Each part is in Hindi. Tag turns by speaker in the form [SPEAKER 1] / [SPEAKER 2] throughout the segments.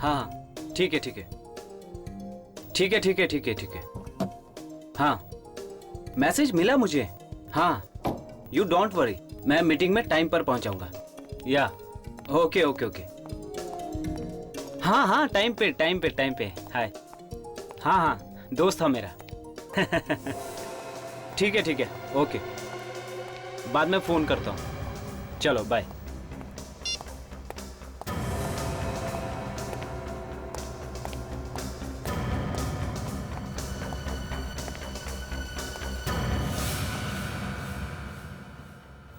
[SPEAKER 1] हाँ ठीक है ठीक है ठीक है ठीक है ठीक है ठीक है। हाँ मैसेज मिला मुझे। हाँ यू डोंट वरी, मैं मीटिंग में टाइम पर पहुंचाऊंगा। या ओके ओके ओके। हाँ हाँ टाइम पे टाइम पे टाइम पे। हाय। हाँ हाँ दोस्त था मेरा। ठीक है ओके, बाद में फोन करता हूँ। चलो बाय।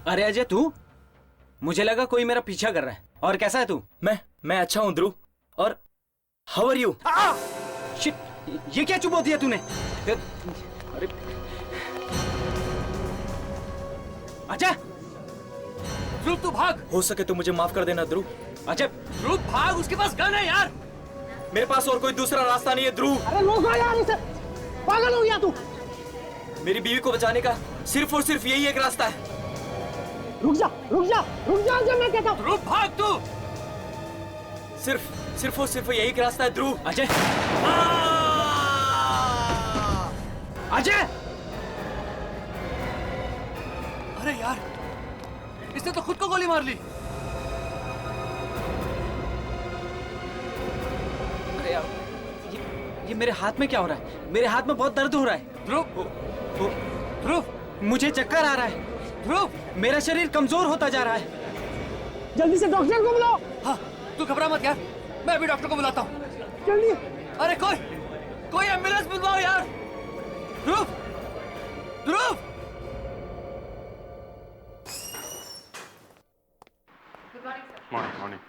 [SPEAKER 1] अरे अजय तू, मुझे लगा कोई मेरा पीछा कर रहा है। और कैसा है तू?
[SPEAKER 2] मैं अच्छा हूं ध्रुव। और हाउ आर यू?
[SPEAKER 1] शिट, ये क्या चुप दिया तूने? अरे अजय,
[SPEAKER 3] ध्रुव तू भाग।
[SPEAKER 2] हो सके तो मुझे माफ कर देना ध्रुव।
[SPEAKER 1] अजय
[SPEAKER 3] ध्रुव भाग, उसके पास गन है यार।
[SPEAKER 2] मेरे पास और कोई दूसरा रास्ता नहीं है ध्रुव।
[SPEAKER 4] अरे रोको यार इसे, पागल हो गया तू?
[SPEAKER 2] मेरी बीवी को बचाने का सिर्फ और सिर्फ यही एक रास्ता है।
[SPEAKER 4] रुक जा जब मैं कहता हूँ।
[SPEAKER 3] ध्रुव भाग तू।
[SPEAKER 2] सिर्फ और सिर्फ यही एक रास्ता है ध्रुव।
[SPEAKER 1] अजय, अजय!
[SPEAKER 3] अरे यार, इसने तो खुद को गोली मार ली।
[SPEAKER 1] अरे यार, ये मेरे हाथ में क्या हो रहा है? मेरे हाथ में बहुत दर्द हो रहा है।
[SPEAKER 3] ध्रुव,
[SPEAKER 1] मुझे चक्कर आ रहा है।
[SPEAKER 3] ध्रुव,
[SPEAKER 1] मेरा शरीर कमजोर होता जा रहा है।
[SPEAKER 4] जल्दी से डॉक्टर को बुलाओ।
[SPEAKER 3] हाँ तू घबरा मत यार, मैं अभी डॉक्टर को बुलाता हूँ।
[SPEAKER 4] जल्दी।
[SPEAKER 3] अरे कोई एम्बुलेंस बुलवाओ यार। ध्रुव,
[SPEAKER 5] मॉर्निंग।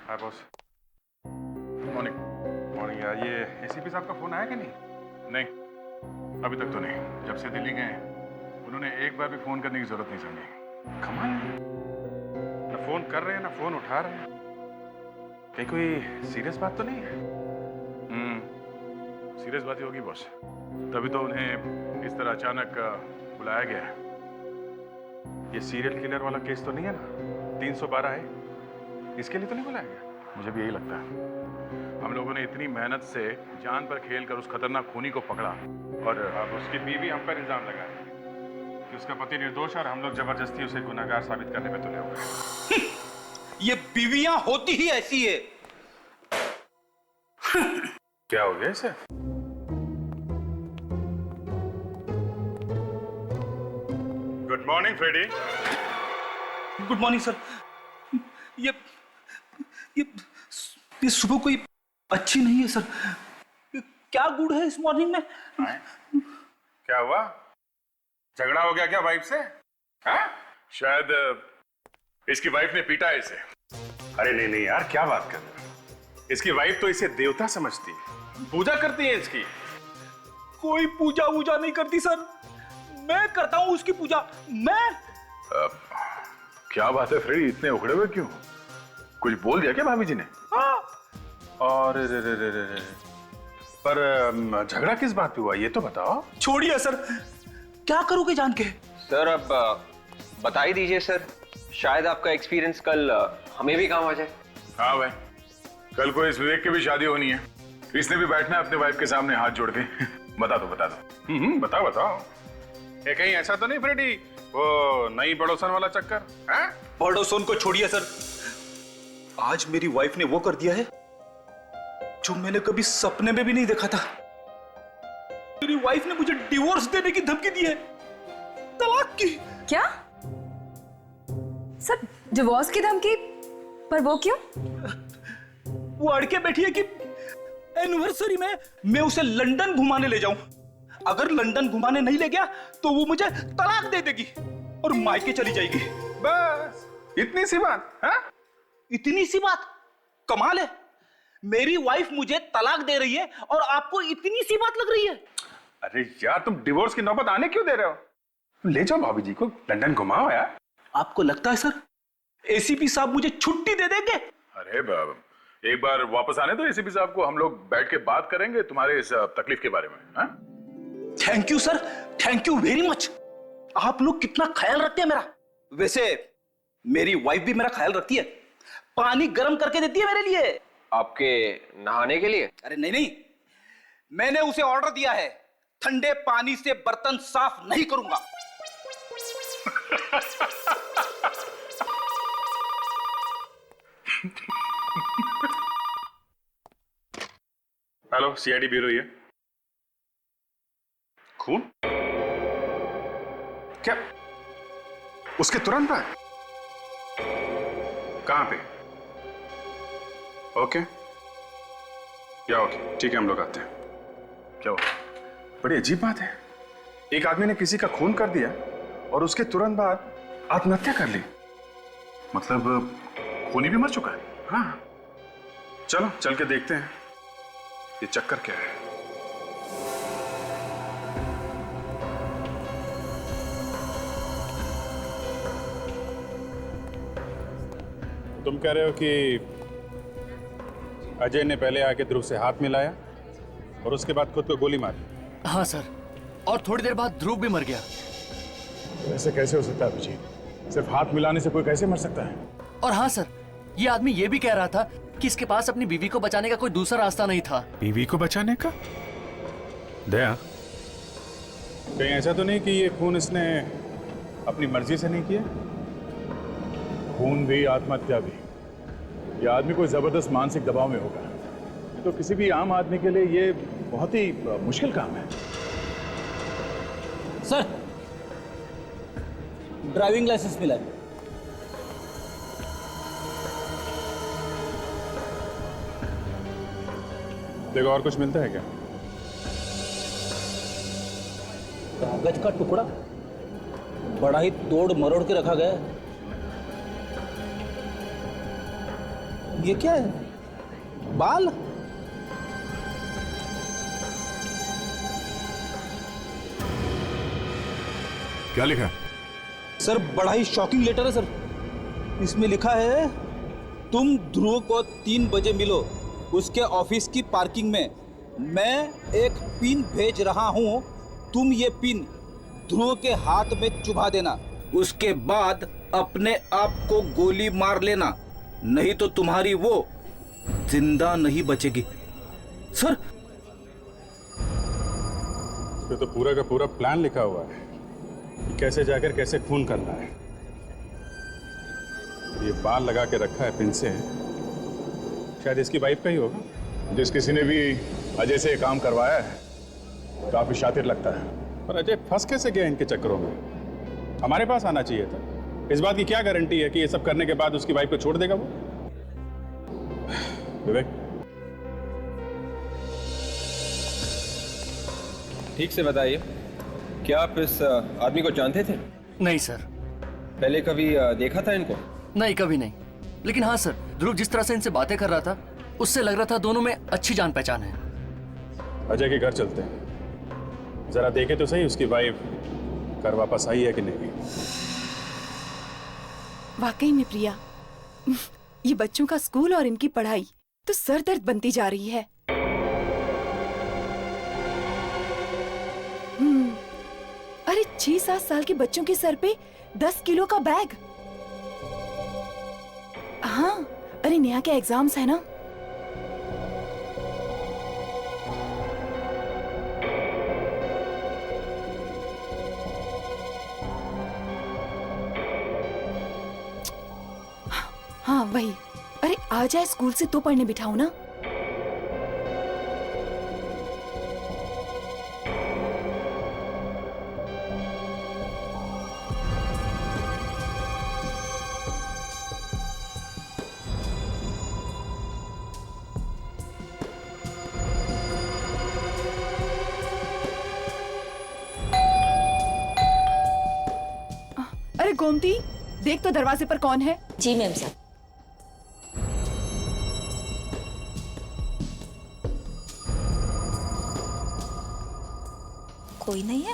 [SPEAKER 5] हाय बॉस। मॉर्निंग यार, ये एसीपी साहब का फोन आया कि नहीं? अभी तक तो नहीं। जब से दिल्ली गए उन्होंने एक बार भी फोन करने की जरूरत नहीं समझी। कमाल है, ना फोन कर रहे हैं ना फोन उठा रहे हैं। कहीं कोई सीरियस बात तो नहीं है? सीरियस बात ही होगी बॉस, तभी तो उन्हें इस तरह अचानक बुलाया गया है। ये सीरियल किलर वाला केस तो नहीं है ना? 312 है, इसके लिए तो नहीं बुलाया गया? मुझे भी यही लगता है। हम लोगों ने इतनी मेहनत से जान पर खेल कर उस खतरनाक खूनी को पकड़ा, और अब उसकी बीवी हम पर इल्जाम लगा है कि उसका पति निर्दोष है और हम लोग जबरदस्ती उसे गुनहगार साबित करने में तुले हुए हैं।
[SPEAKER 6] ये बीवियां होती ही ऐसी है।
[SPEAKER 5] क्या हो गया इसे? Good morning Freddy.
[SPEAKER 6] Good morning sir. ये सुबह कोई अच्छी नहीं है सर। क्या गुड है इस मॉर्निंग में?
[SPEAKER 5] क्या हुआ? झगड़ा हो गया क्या वाइफ से? हाँ? शायद इसकी वाइफ ने पीटा है इसे। अरे नहीं यार, क्या बात कर रहे हो? इसकी वाइफ तो इसे देवता समझती है, पूजा करती है इसकी।
[SPEAKER 6] कोई पूजा वूजा नहीं करती सर, मैं करता हूं उसकी पूजा। मैं
[SPEAKER 5] क्या बात है फ्रेडी, इतने उखड़े हुए क्यों? कुछ बोल दिया क्या भाभी जी ने?
[SPEAKER 6] हाँ।
[SPEAKER 5] और पर झगड़ा किस बात पे हुआ ये तो बताओ।
[SPEAKER 6] छोड़िए सर, क्या करोगे जान के?
[SPEAKER 7] सर अब बता ही दीजिए सर, शायद आपका एक्सपीरियंस कल हमें भी काम आ जाए।
[SPEAKER 5] हाँ भाई, कल को इस विवेक की भी शादी होनी है, इसने भी बैठना है अपने वाइफ के सामने हाथ जोड़ के। बता दो बताओ। ये कहीं ऐसा तो नहीं फ्रेडी, वो नई पड़ोसन वाला चक्कर है?
[SPEAKER 6] पड़ोसन को छोड़िए सर, आज मेरी वाइफ ने वो कर दिया है जो मैंने कभी सपने में भी नहीं देखा था। मेरी वाइफ ने मुझे डिवोर्स देने की धमकी दी है, तलाक की।
[SPEAKER 8] क्या सर, डिवोर्स की धमकी? पर वो क्यों?
[SPEAKER 6] वो अड़के बैठी है कि एनिवर्सरी में मैं उसे लंदन घुमाने ले जाऊं। अगर लंदन घुमाने नहीं ले गया तो वो मुझे तलाक दे देगी और मायके चली जाएगी।
[SPEAKER 5] बस इतनी सी बात? हाँ?
[SPEAKER 6] इतनी सी बात? कमाल है, मेरी वाइफ मुझे तलाक दे रही है और आपको इतनी सी बात लग रही है?
[SPEAKER 5] अरे यार, तुम डिवोर्स की नौबत आने क्यों दे रहे हो? ले जाओ भाभी जी को लंदन घुमाओ यार।
[SPEAKER 6] आपको लगता है सर एसीपी साहब मुझे छुट्टी दे देंगे?
[SPEAKER 5] अरे बाबा, एक बार वापस आने दो एसीपी साहब को, हम लोग बैठ के बात करेंगे तुम्हारे इस तकलीफ के बारे में। हाँ?
[SPEAKER 6] Thank you sir, thank you very much. आप लोग कितना ख्याल रखते हैं मेरा। वैसे मेरी वाइफ भी मेरा ख्याल रखती है, पानी गर्म करके देती है मेरे लिए।
[SPEAKER 7] आपके नहाने के लिए?
[SPEAKER 6] अरे नहीं नहीं, मैंने उसे ऑर्डर दिया है, ठंडे पानी से बर्तन साफ नहीं करूंगा।
[SPEAKER 5] हेलो, सीआईडी ब्यूरो ये। खून? क्या उसके तुरंत बाद? कहां पे? ओके या ओके, ठीक है, हम लोग आते हैं। क्या हुआ? बड़ी अजीब बात है, एक आदमी ने किसी का खून कर दिया और उसके तुरंत बाद आत्महत्या कर ली। मतलब खूनी भी मर चुका है। हाँ, चलो चल के देखते हैं ये चक्कर क्या है। तुम कह रहे हो कि अजय ने पहले आके ध्रुव से हाथ मिलाया और उसके बाद खुद को गोली मारी?
[SPEAKER 3] हाँ सर, और थोड़ी देर बाद ध्रुव भी मर गया।
[SPEAKER 5] ऐसे कैसे हो सकता है अभिजीत? सिर्फ हाथ मिलाने से कोई कैसे मर सकता है?
[SPEAKER 3] और हाँ सर, ये आदमी ये भी कह रहा था कि इसके पास अपनी बीवी को बचाने का कोई दूसरा रास्ता नहीं था।
[SPEAKER 5] बीवी को बचाने का? दया, कहीं ऐसा तो नहीं कि ये खून इसने अपनी मर्जी से नहीं किया? खून भी, आत्महत्या भी, ये आदमी कोई जबरदस्त मानसिक दबाव में होगा। तो किसी भी आम आदमी के लिए ये बहुत ही मुश्किल काम है।
[SPEAKER 4] सर, ड्राइविंग लाइसेंस मिला है।
[SPEAKER 5] देखो और कुछ मिलता है क्या?
[SPEAKER 4] कागज का टुकड़ा बड़ा ही तोड़ मरोड़ के रखा गया है। ये क्या है? बाल?
[SPEAKER 5] क्या लिखा?
[SPEAKER 6] सर बड़ा ही शॉकिंग लेटर है सर। इसमें लिखा है, तुम ध्रुव को 3 बजे मिलो उसके ऑफिस की पार्किंग में। मैं एक पिन भेज रहा हूं, तुम ये पिन ध्रुव के हाथ में चुभा देना। उसके बाद अपने आप को गोली मार लेना, नहीं तो तुम्हारी वो जिंदा नहीं बचेगी। सर,
[SPEAKER 5] इसमें तो पूरा का पूरा प्लान लिखा हुआ है कि कैसे जाकर कैसे खून करना है। ये बाल लगा के रखा है पिन से, शायद इसकी वाइफ का ही होगा। जिस किसी ने भी अजय से ये काम करवाया है काफी शातिर लगता है। पर अजय फंस कैसे गया इनके चक्करों में? हमारे पास आना चाहिए था। इस बात की क्या गारंटी है कि ये सब करने के बाद उसकी वाइफ को छोड़ देगा वो? विवेक,
[SPEAKER 7] ठीक से बताइए, क्या आप इस आदमी को जानते थे?
[SPEAKER 3] नहीं सर।
[SPEAKER 7] पहले कभी देखा था इनको?
[SPEAKER 3] नहीं, कभी नहीं। लेकिन हाँ सर, ध्रुव जिस तरह से इनसे बातें कर रहा था, उससे लग रहा था दोनों में अच्छी जान पहचान है।
[SPEAKER 5] अजय के घर चलते हैं, जरा देखे तो सही उसकी वाइफ घर वापस आई है कि नहीं।
[SPEAKER 9] वाकई में प्रिया, ये बच्चों का स्कूल और इनकी पढ़ाई तो सरदर्द बनती जा रही है। अरे 6-7 साल के बच्चों के सर पे 10 किलो का बैग। हाँ, अरे नेहा के एग्जाम्स है ना। हाँ वही। अरे आ जाए स्कूल से तो पढ़ने बिठाओ ना। अरे गोमती, देख तो दरवाजे पर कौन है।
[SPEAKER 10] जी मैम साहब। कोई नहीं है।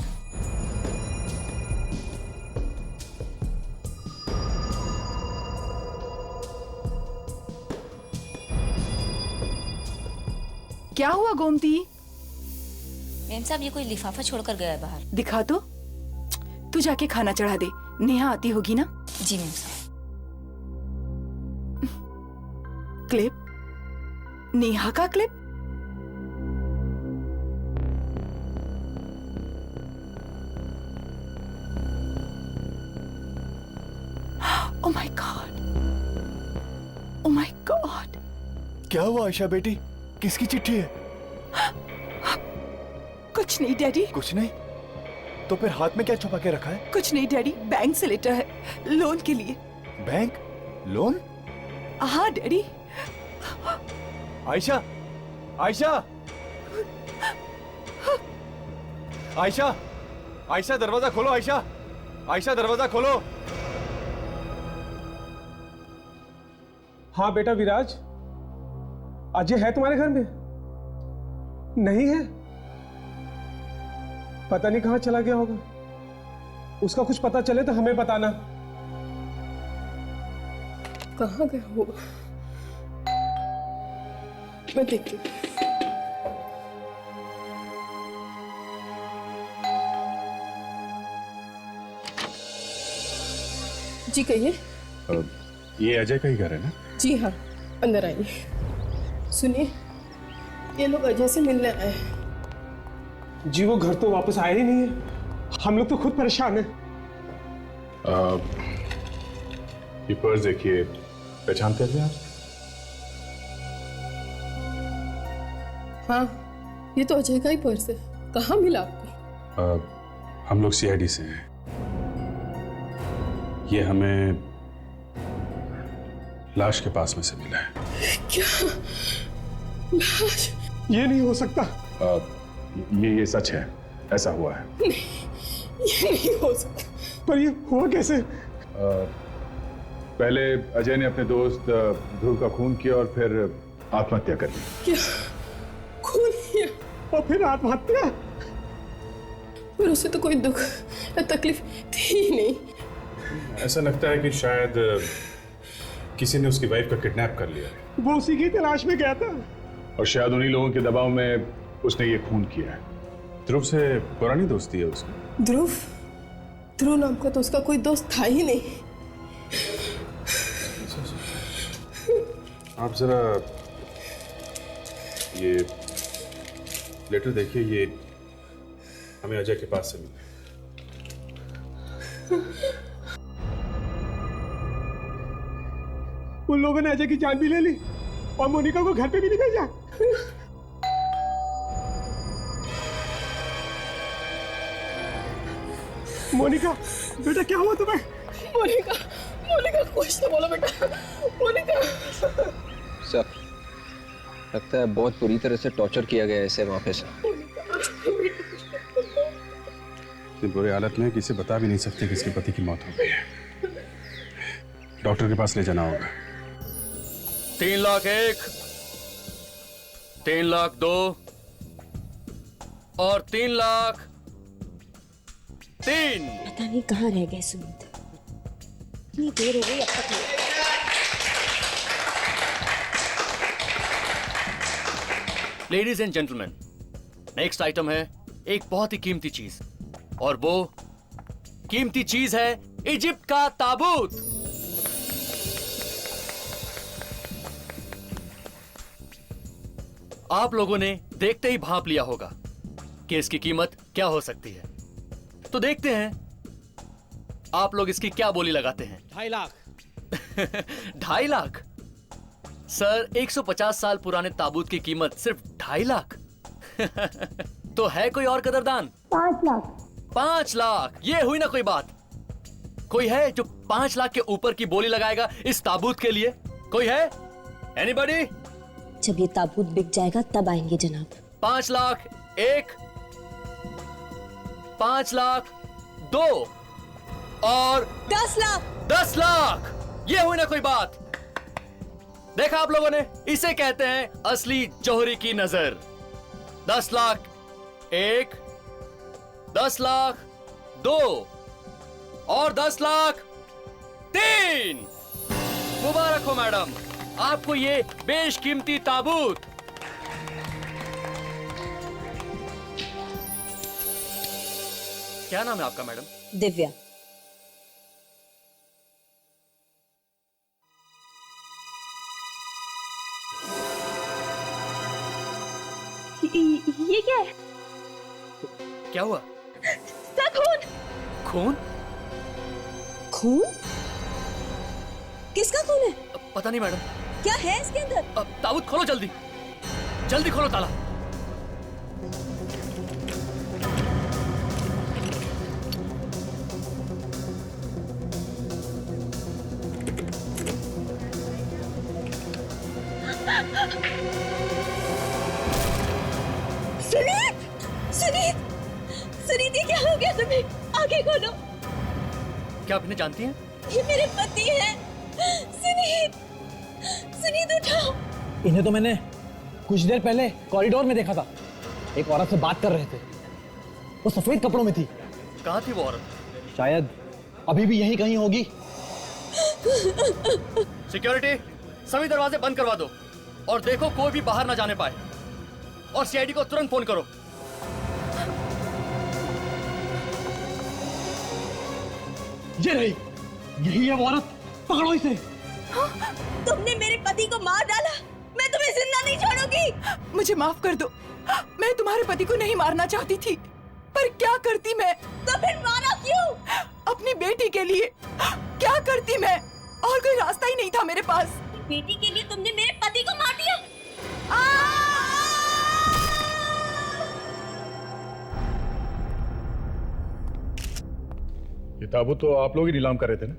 [SPEAKER 9] क्या हुआ गोमती?
[SPEAKER 10] मैम साहब, ये कोई लिफाफा छोड़कर गया है बाहर।
[SPEAKER 9] दिखा तो। तू जाके खाना चढ़ा दे, नेहा आती होगी ना।
[SPEAKER 10] जी मैम साहब।
[SPEAKER 9] क्लिप, नेहा का clip? Oh my God! Oh my God!
[SPEAKER 11] क्या हुआ आयशा बेटी? किसकी चिट्ठी है?
[SPEAKER 9] कुछ नहीं डैडी।
[SPEAKER 11] कुछ नहीं? तो फिर हाथ में क्या छुपा के रखा है?
[SPEAKER 9] कुछ नहीं डैडी, बैंक से लेटर है, लोन के लिए।
[SPEAKER 11] बैंक? लोन?
[SPEAKER 9] हाँ डैडी।
[SPEAKER 11] आयशा, आयशा, आयशा, आयशा दरवाजा खोलो। आयशा, आयशा दरवाजा खोलो।
[SPEAKER 12] हाँ बेटा विराज, अजय है तुम्हारे घर में? नहीं है? पता नहीं कहां चला गया होगा। उसका कुछ पता चले तो हमें बताना।
[SPEAKER 13] कहाँ गया होगा? मैं देखती हूँ। जी कहिए।
[SPEAKER 5] ये अजय का ही घर है ना?
[SPEAKER 13] जी हाँ, अंदर आइए। सुनिए, ये लोग अजय से मिलने आए हैं।
[SPEAKER 12] जी वो घर तो वापस आया ही नहीं है। हम लोग तो खुद परेशान हैं।
[SPEAKER 5] ये पर्स देखिए, पहचानते हैं आप?
[SPEAKER 13] हाँ, ये तो अजय का ही पर्स है। कहाँ मिला आपको?
[SPEAKER 5] हम लोग सीआईडी से हैं। ये हमें लाश के पास में से मिला है।
[SPEAKER 13] क्या? लाश?
[SPEAKER 12] ये नहीं हो सकता।
[SPEAKER 5] ये सच है, ऐसा हुआ है।
[SPEAKER 13] नहीं, ये नहीं हो सकता।
[SPEAKER 12] पर ये हुआ कैसे?
[SPEAKER 5] पहले अजय ने अपने दोस्त ध्रुव का खून किया और फिर आत्महत्या कर ली।
[SPEAKER 13] क्या? खून किया?
[SPEAKER 12] और फिर आत्महत्या?
[SPEAKER 13] पर उसे तो कोई दुख या तकलीफ थी ही नहीं।
[SPEAKER 5] ऐसा लगता है कि शायद किसी ने उसकी वाइफ का किडनैप कर लिया।
[SPEAKER 12] वो उसी की तलाश में गया था
[SPEAKER 5] और शायद उन्हीं लोगों के दबाव में उसने ये खून किया है। ध्रुव से पुरानी दोस्ती है उसकी।
[SPEAKER 13] ध्रुव? ध्रुव नाम का तो उसका कोई दोस्त था ही नहीं।
[SPEAKER 5] आप जरा ये लेटर देखिए, ये हमें अजय के पास से मिला।
[SPEAKER 12] उन लोगों ने अजय की जान भी ले ली और मोनिका को घर पे भी नहीं भेजा। मोनिका, बेटा क्या हुआ तुम्हें?
[SPEAKER 13] मोनिका, मोनिका कुछ तो बोलो बेटा। मोनिका।
[SPEAKER 7] सर, लगता है बहुत बुरी तरह से टॉर्चर किया गया है इसे वहाँ पे।
[SPEAKER 5] इतनी बुरी हालत में किसी बता भी नहीं सकते कि इसके पति की मौत हो गई है। डॉक्टर के पास ले जाना होगा।
[SPEAKER 3] 3,01,000, 3,02,000 और 3,03,000।
[SPEAKER 10] पता नहीं कहाँ रह गए सुमित, इतनी देर हो गई अब तक नहीं।
[SPEAKER 3] Ladies and gentleman, next item है एक बहुत ही कीमती चीज, और वो कीमती चीज है इजिप्ट का ताबूत। आप लोगों ने देखते ही भांप लिया होगा कि इसकी कीमत क्या हो सकती है। तो देखते हैं आप लोग इसकी क्या बोली लगाते हैं।
[SPEAKER 4] 2.5 लाख।
[SPEAKER 3] 2.5 लाख? सर, 150 साल पुराने ताबूत की कीमत सिर्फ 2.5 लाख? तो है कोई और कदरदान?
[SPEAKER 13] 5 लाख।
[SPEAKER 3] 5 लाख? ये हुई ना कोई बात। कोई है जो 5 लाख के ऊपर की बोली लगाएगा इस ताबूत के लिए? कोई है? एनीबॉडी?
[SPEAKER 10] जब ये ताबूत बिक जाएगा तब आएंगे जनाब।
[SPEAKER 3] 5 लाख 1, 5 लाख 2 और
[SPEAKER 10] 10 लाख।
[SPEAKER 3] 10 लाख? ये हुई ना कोई बात। देखा आप लोगों ने, इसे कहते हैं असली जौहरी की नजर। 10 लाख 1, 10 लाख 2 और 10 लाख 3। मुबारक हो मैडम, आपको ये बेशकीमती ताबूत। क्या नाम है आपका मैडम?
[SPEAKER 10] दिव्या। ये क्या है?
[SPEAKER 3] क्या हुआ?
[SPEAKER 10] सर, खून।
[SPEAKER 3] खून?
[SPEAKER 10] खून? किसका खून है?
[SPEAKER 3] पता नहीं मैडम।
[SPEAKER 10] क्या है इसके अंदर?
[SPEAKER 3] ताबूत खोलो जल्दी, जल्दी खोलो ताला।
[SPEAKER 10] सुनीत! सुनीत! सुनीत, ये क्या हो गया तुम्हें? आंखें खोलो।
[SPEAKER 3] क्या आप इन्हें जानती हैं?
[SPEAKER 10] ये मेरे पति हैं। सुनीत! सुनीत, उठाओ।
[SPEAKER 4] इन्हें तो मैंने कुछ देर पहले कॉरिडोर में देखा था, एक औरत से बात कर रहे थे। वो सफेद कपड़ों में थी।
[SPEAKER 3] कहाँ थी वो औरत?
[SPEAKER 4] शायद अभी भी यहीं कहीं होगी।
[SPEAKER 3] सिक्योरिटी, सभी दरवाजे बंद करवा दो और देखो कोई भी बाहर ना जाने पाए, और सीआईडी को तुरंत फोन करो।
[SPEAKER 4] ये रही, यही है वो औरत, पकड़ो इसे।
[SPEAKER 10] तुमने मेरे पति को मार डाला, मैं तुम्हें जिंदा नहीं छोड़ूंगी।
[SPEAKER 9] मुझे माफ कर दो, मैं तुम्हारे पति को नहीं मारना चाहती थी, पर क्या करती मैं?
[SPEAKER 10] तो फिर मारा क्यों?
[SPEAKER 9] अपनी बेटी के लिए। क्या करती मैं? और कोई रास्ता ही नहीं था मेरे पास।
[SPEAKER 10] बेटी के लिए तुमने मेरे पति को मार दिया।
[SPEAKER 5] ये ताबूत तो आप लोग ही नीलाम कर रहे थे ना,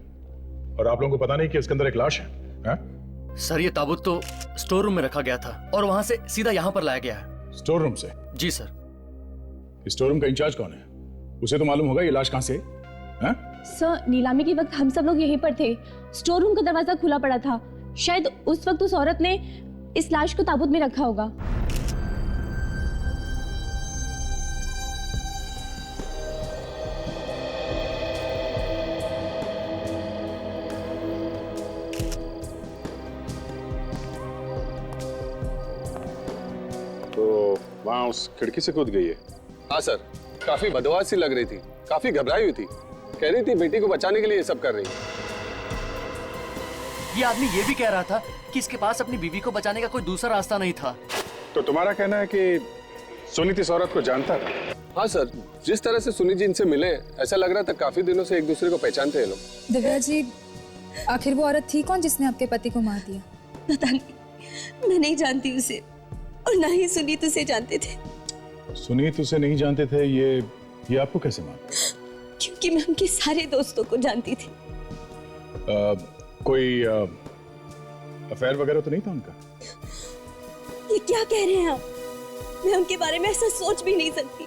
[SPEAKER 5] और आप लोगों को पता नहीं कि इसके अंदर एक लाश है, हैं?
[SPEAKER 3] सर, ये ताबूत तो स्टोर रूम में रखा गया था और वहां से सीधा यहाँ पर लाया गया है।
[SPEAKER 5] स्टोर रूम से?
[SPEAKER 3] जी सर।
[SPEAKER 5] स्टोर रूम का इंचार्ज कौन है? उसे तो मालूम होगा ये लाश कहां से है?
[SPEAKER 10] सर, नीलामी के वक्त हम सब लोग यहीं पर थे। स्टोर रूम का दरवाजा खुला पड़ा था। शायद उस वक्त उस औरत ने इस लाश को ताबूत में रखा होगा।
[SPEAKER 5] तो वहां उस खिड़की से कूद गई है?
[SPEAKER 11] हाँ सर, काफी बदहवास सी लग रही थी, काफी घबराई हुई थी, कह रही थी बेटी को बचाने के लिए ये सब कर रही है।
[SPEAKER 3] ये आदमी ये भी कह रहा था कि इसके पास अपनी बीवी को बचाने का कोई दूसरा रास्ता नहीं था।
[SPEAKER 5] तो तुम्हारा कहना है कि सुनीत इस औरत को जानता था?
[SPEAKER 11] हाँ सर, जिस तरह से सुनीत जी इनसे मिले, ऐसा लग रहा था काफी दिनों से एक दूसरे को पहचानते हैं लोग।
[SPEAKER 8] दिव्या जी, आखिर वो औरत थी कौन जिसने आपके पति को मार दिया?
[SPEAKER 10] पता नहीं, मैं नहीं जानती उसे, और ना ही सुनीत उसे जानते थे।
[SPEAKER 5] सुनीत उसे नहीं जानते थे, ये आपको कैसे मालूम?
[SPEAKER 10] क्योंकि मैं उनके सारे दोस्तों को जानती थी।
[SPEAKER 5] कोई अफेयर वगैरह तो नहीं था उनका?
[SPEAKER 10] ये क्या कह रहे हैं आप? मैं उनके बारे में ऐसा सोच भी नहीं सकती।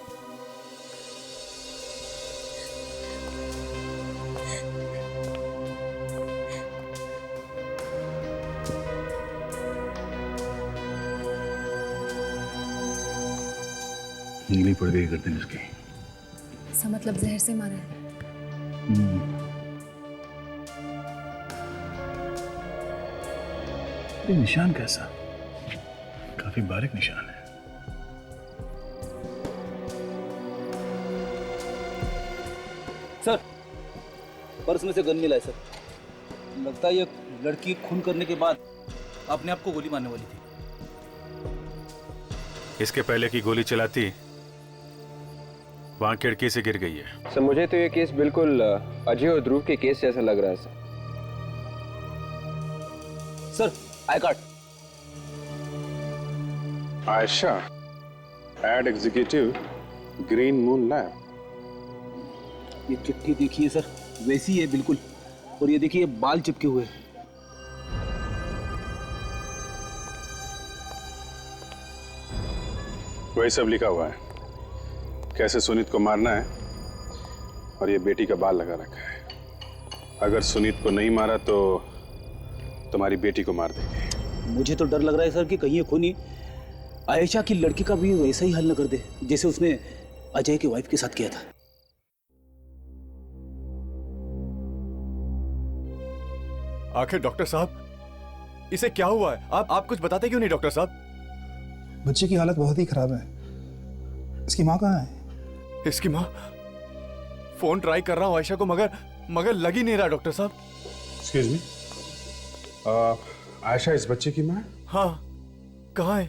[SPEAKER 5] नीली पड़ गई गर्दन उसकी।
[SPEAKER 8] इसका मतलब जहर से मारा है।
[SPEAKER 5] ये निशान कैसा? काफी बारीक निशान है।
[SPEAKER 4] सर, पर्स में से गन मिला है सर। लगता है ये लड़की खून करने के बाद अपने आप को गोली मारने वाली थी।
[SPEAKER 5] इसके पहले की गोली चलाती वहां खिड़की से गिर गई है।
[SPEAKER 7] सर, मुझे तो ये केस बिल्कुल अजय और ध्रुव के केस जैसा लग रहा है sir.
[SPEAKER 4] Sir, I card.
[SPEAKER 5] Ayesha, ad executive, Green Moon Lab.
[SPEAKER 4] ये चिट्ठी देखिए सर, वैसी है बिल्कुल। और ये देखिए बाल चिपके हुए।
[SPEAKER 5] वही सब लिखा हुआ है, कैसे सुनीत को मारना है, और ये बेटी का बाल लगा रखा है। अगर सुनीत को नहीं मारा तो तुम्हारी बेटी को मार देंगे।
[SPEAKER 4] मुझे तो डर लग रहा है सर कि कहीं ये खूनी आयशा की लड़की का भी वैसा ही हल न कर दे जैसे उसने अजय की वाइफ के साथ किया था।
[SPEAKER 11] आखिर डॉक्टर साहब, इसे क्या हुआ है? आप कुछ बताते क्यों नहीं डॉक्टर साहब?
[SPEAKER 14] बच्चे की हालत बहुत ही खराब है। इसकी माँ कहाँ है?
[SPEAKER 11] इसकी माँ? फोन ट्राई कर रहा हूँ आयशा को, मगर लग ही नहीं रहा डॉक्टर साहब।
[SPEAKER 5] एक्सक्यूज मी, आयशा इस बच्चे की माँ है?
[SPEAKER 11] हाँ, कहाँ है?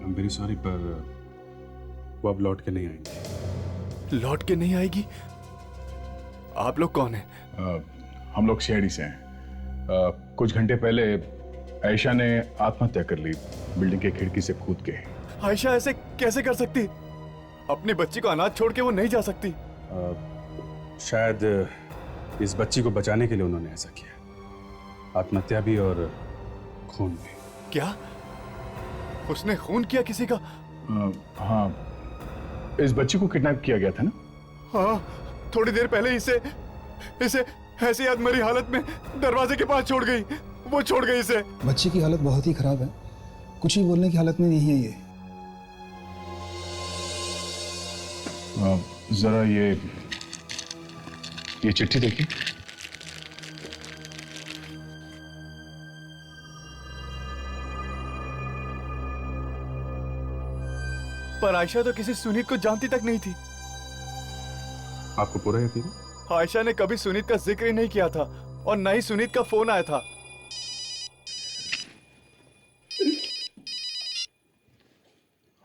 [SPEAKER 5] आई एम वेरी सॉरी, पर वो अब लौट के नहीं आएंगे।
[SPEAKER 11] लौट के नहीं आएगी? आप लोग कौन हैं?
[SPEAKER 5] हम लोग सीआईडी से हैं। कुछ घंटे पहले आयशा ने आत्महत्या कर ली, बिल्डिंग के खिड़की से कूद के।
[SPEAKER 11] आयशा ऐसे कैसे कर सकती? अपनी बच्ची को अनाथ छोड़ के वो नहीं जा सकती।
[SPEAKER 5] शायद इस बच्ची को बचाने के लिए उन्होंने ऐसा किया। आत्महत्या भी और खून भी।
[SPEAKER 11] क्या उसने खून किया किसी का?
[SPEAKER 5] हाँ, इस बच्ची को किडनैप किया गया था ना?
[SPEAKER 11] हाँ, थोड़ी देर पहले इसे ऐसी अधमरी हालत में दरवाजे के पास छोड़ गई। वो छोड़ गई इसे।
[SPEAKER 14] बच्ची की हालत बहुत ही खराब है, कुछ ही बोलने की हालत में नहीं है ये।
[SPEAKER 5] जरा ये चिट्ठी देखिए।
[SPEAKER 11] पर आयशा तो किसी सुनीत को जानती तक नहीं थी।
[SPEAKER 5] आपको पूरा यकीन है?
[SPEAKER 11] आयशा ने कभी सुनीत का जिक्र ही नहीं किया था और न ही सुनीत का फोन आया था।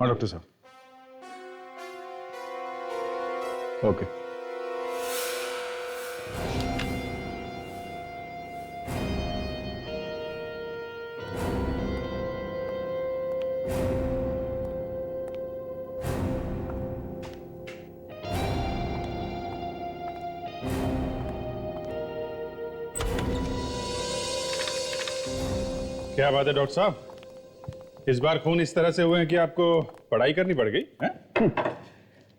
[SPEAKER 5] हाँ डॉक्टर साहब। ओके। क्या बात है डॉक्टर साहब, इस बार खून इस तरह से हुए हैं कि आपको पढ़ाई करनी पड़ गई है?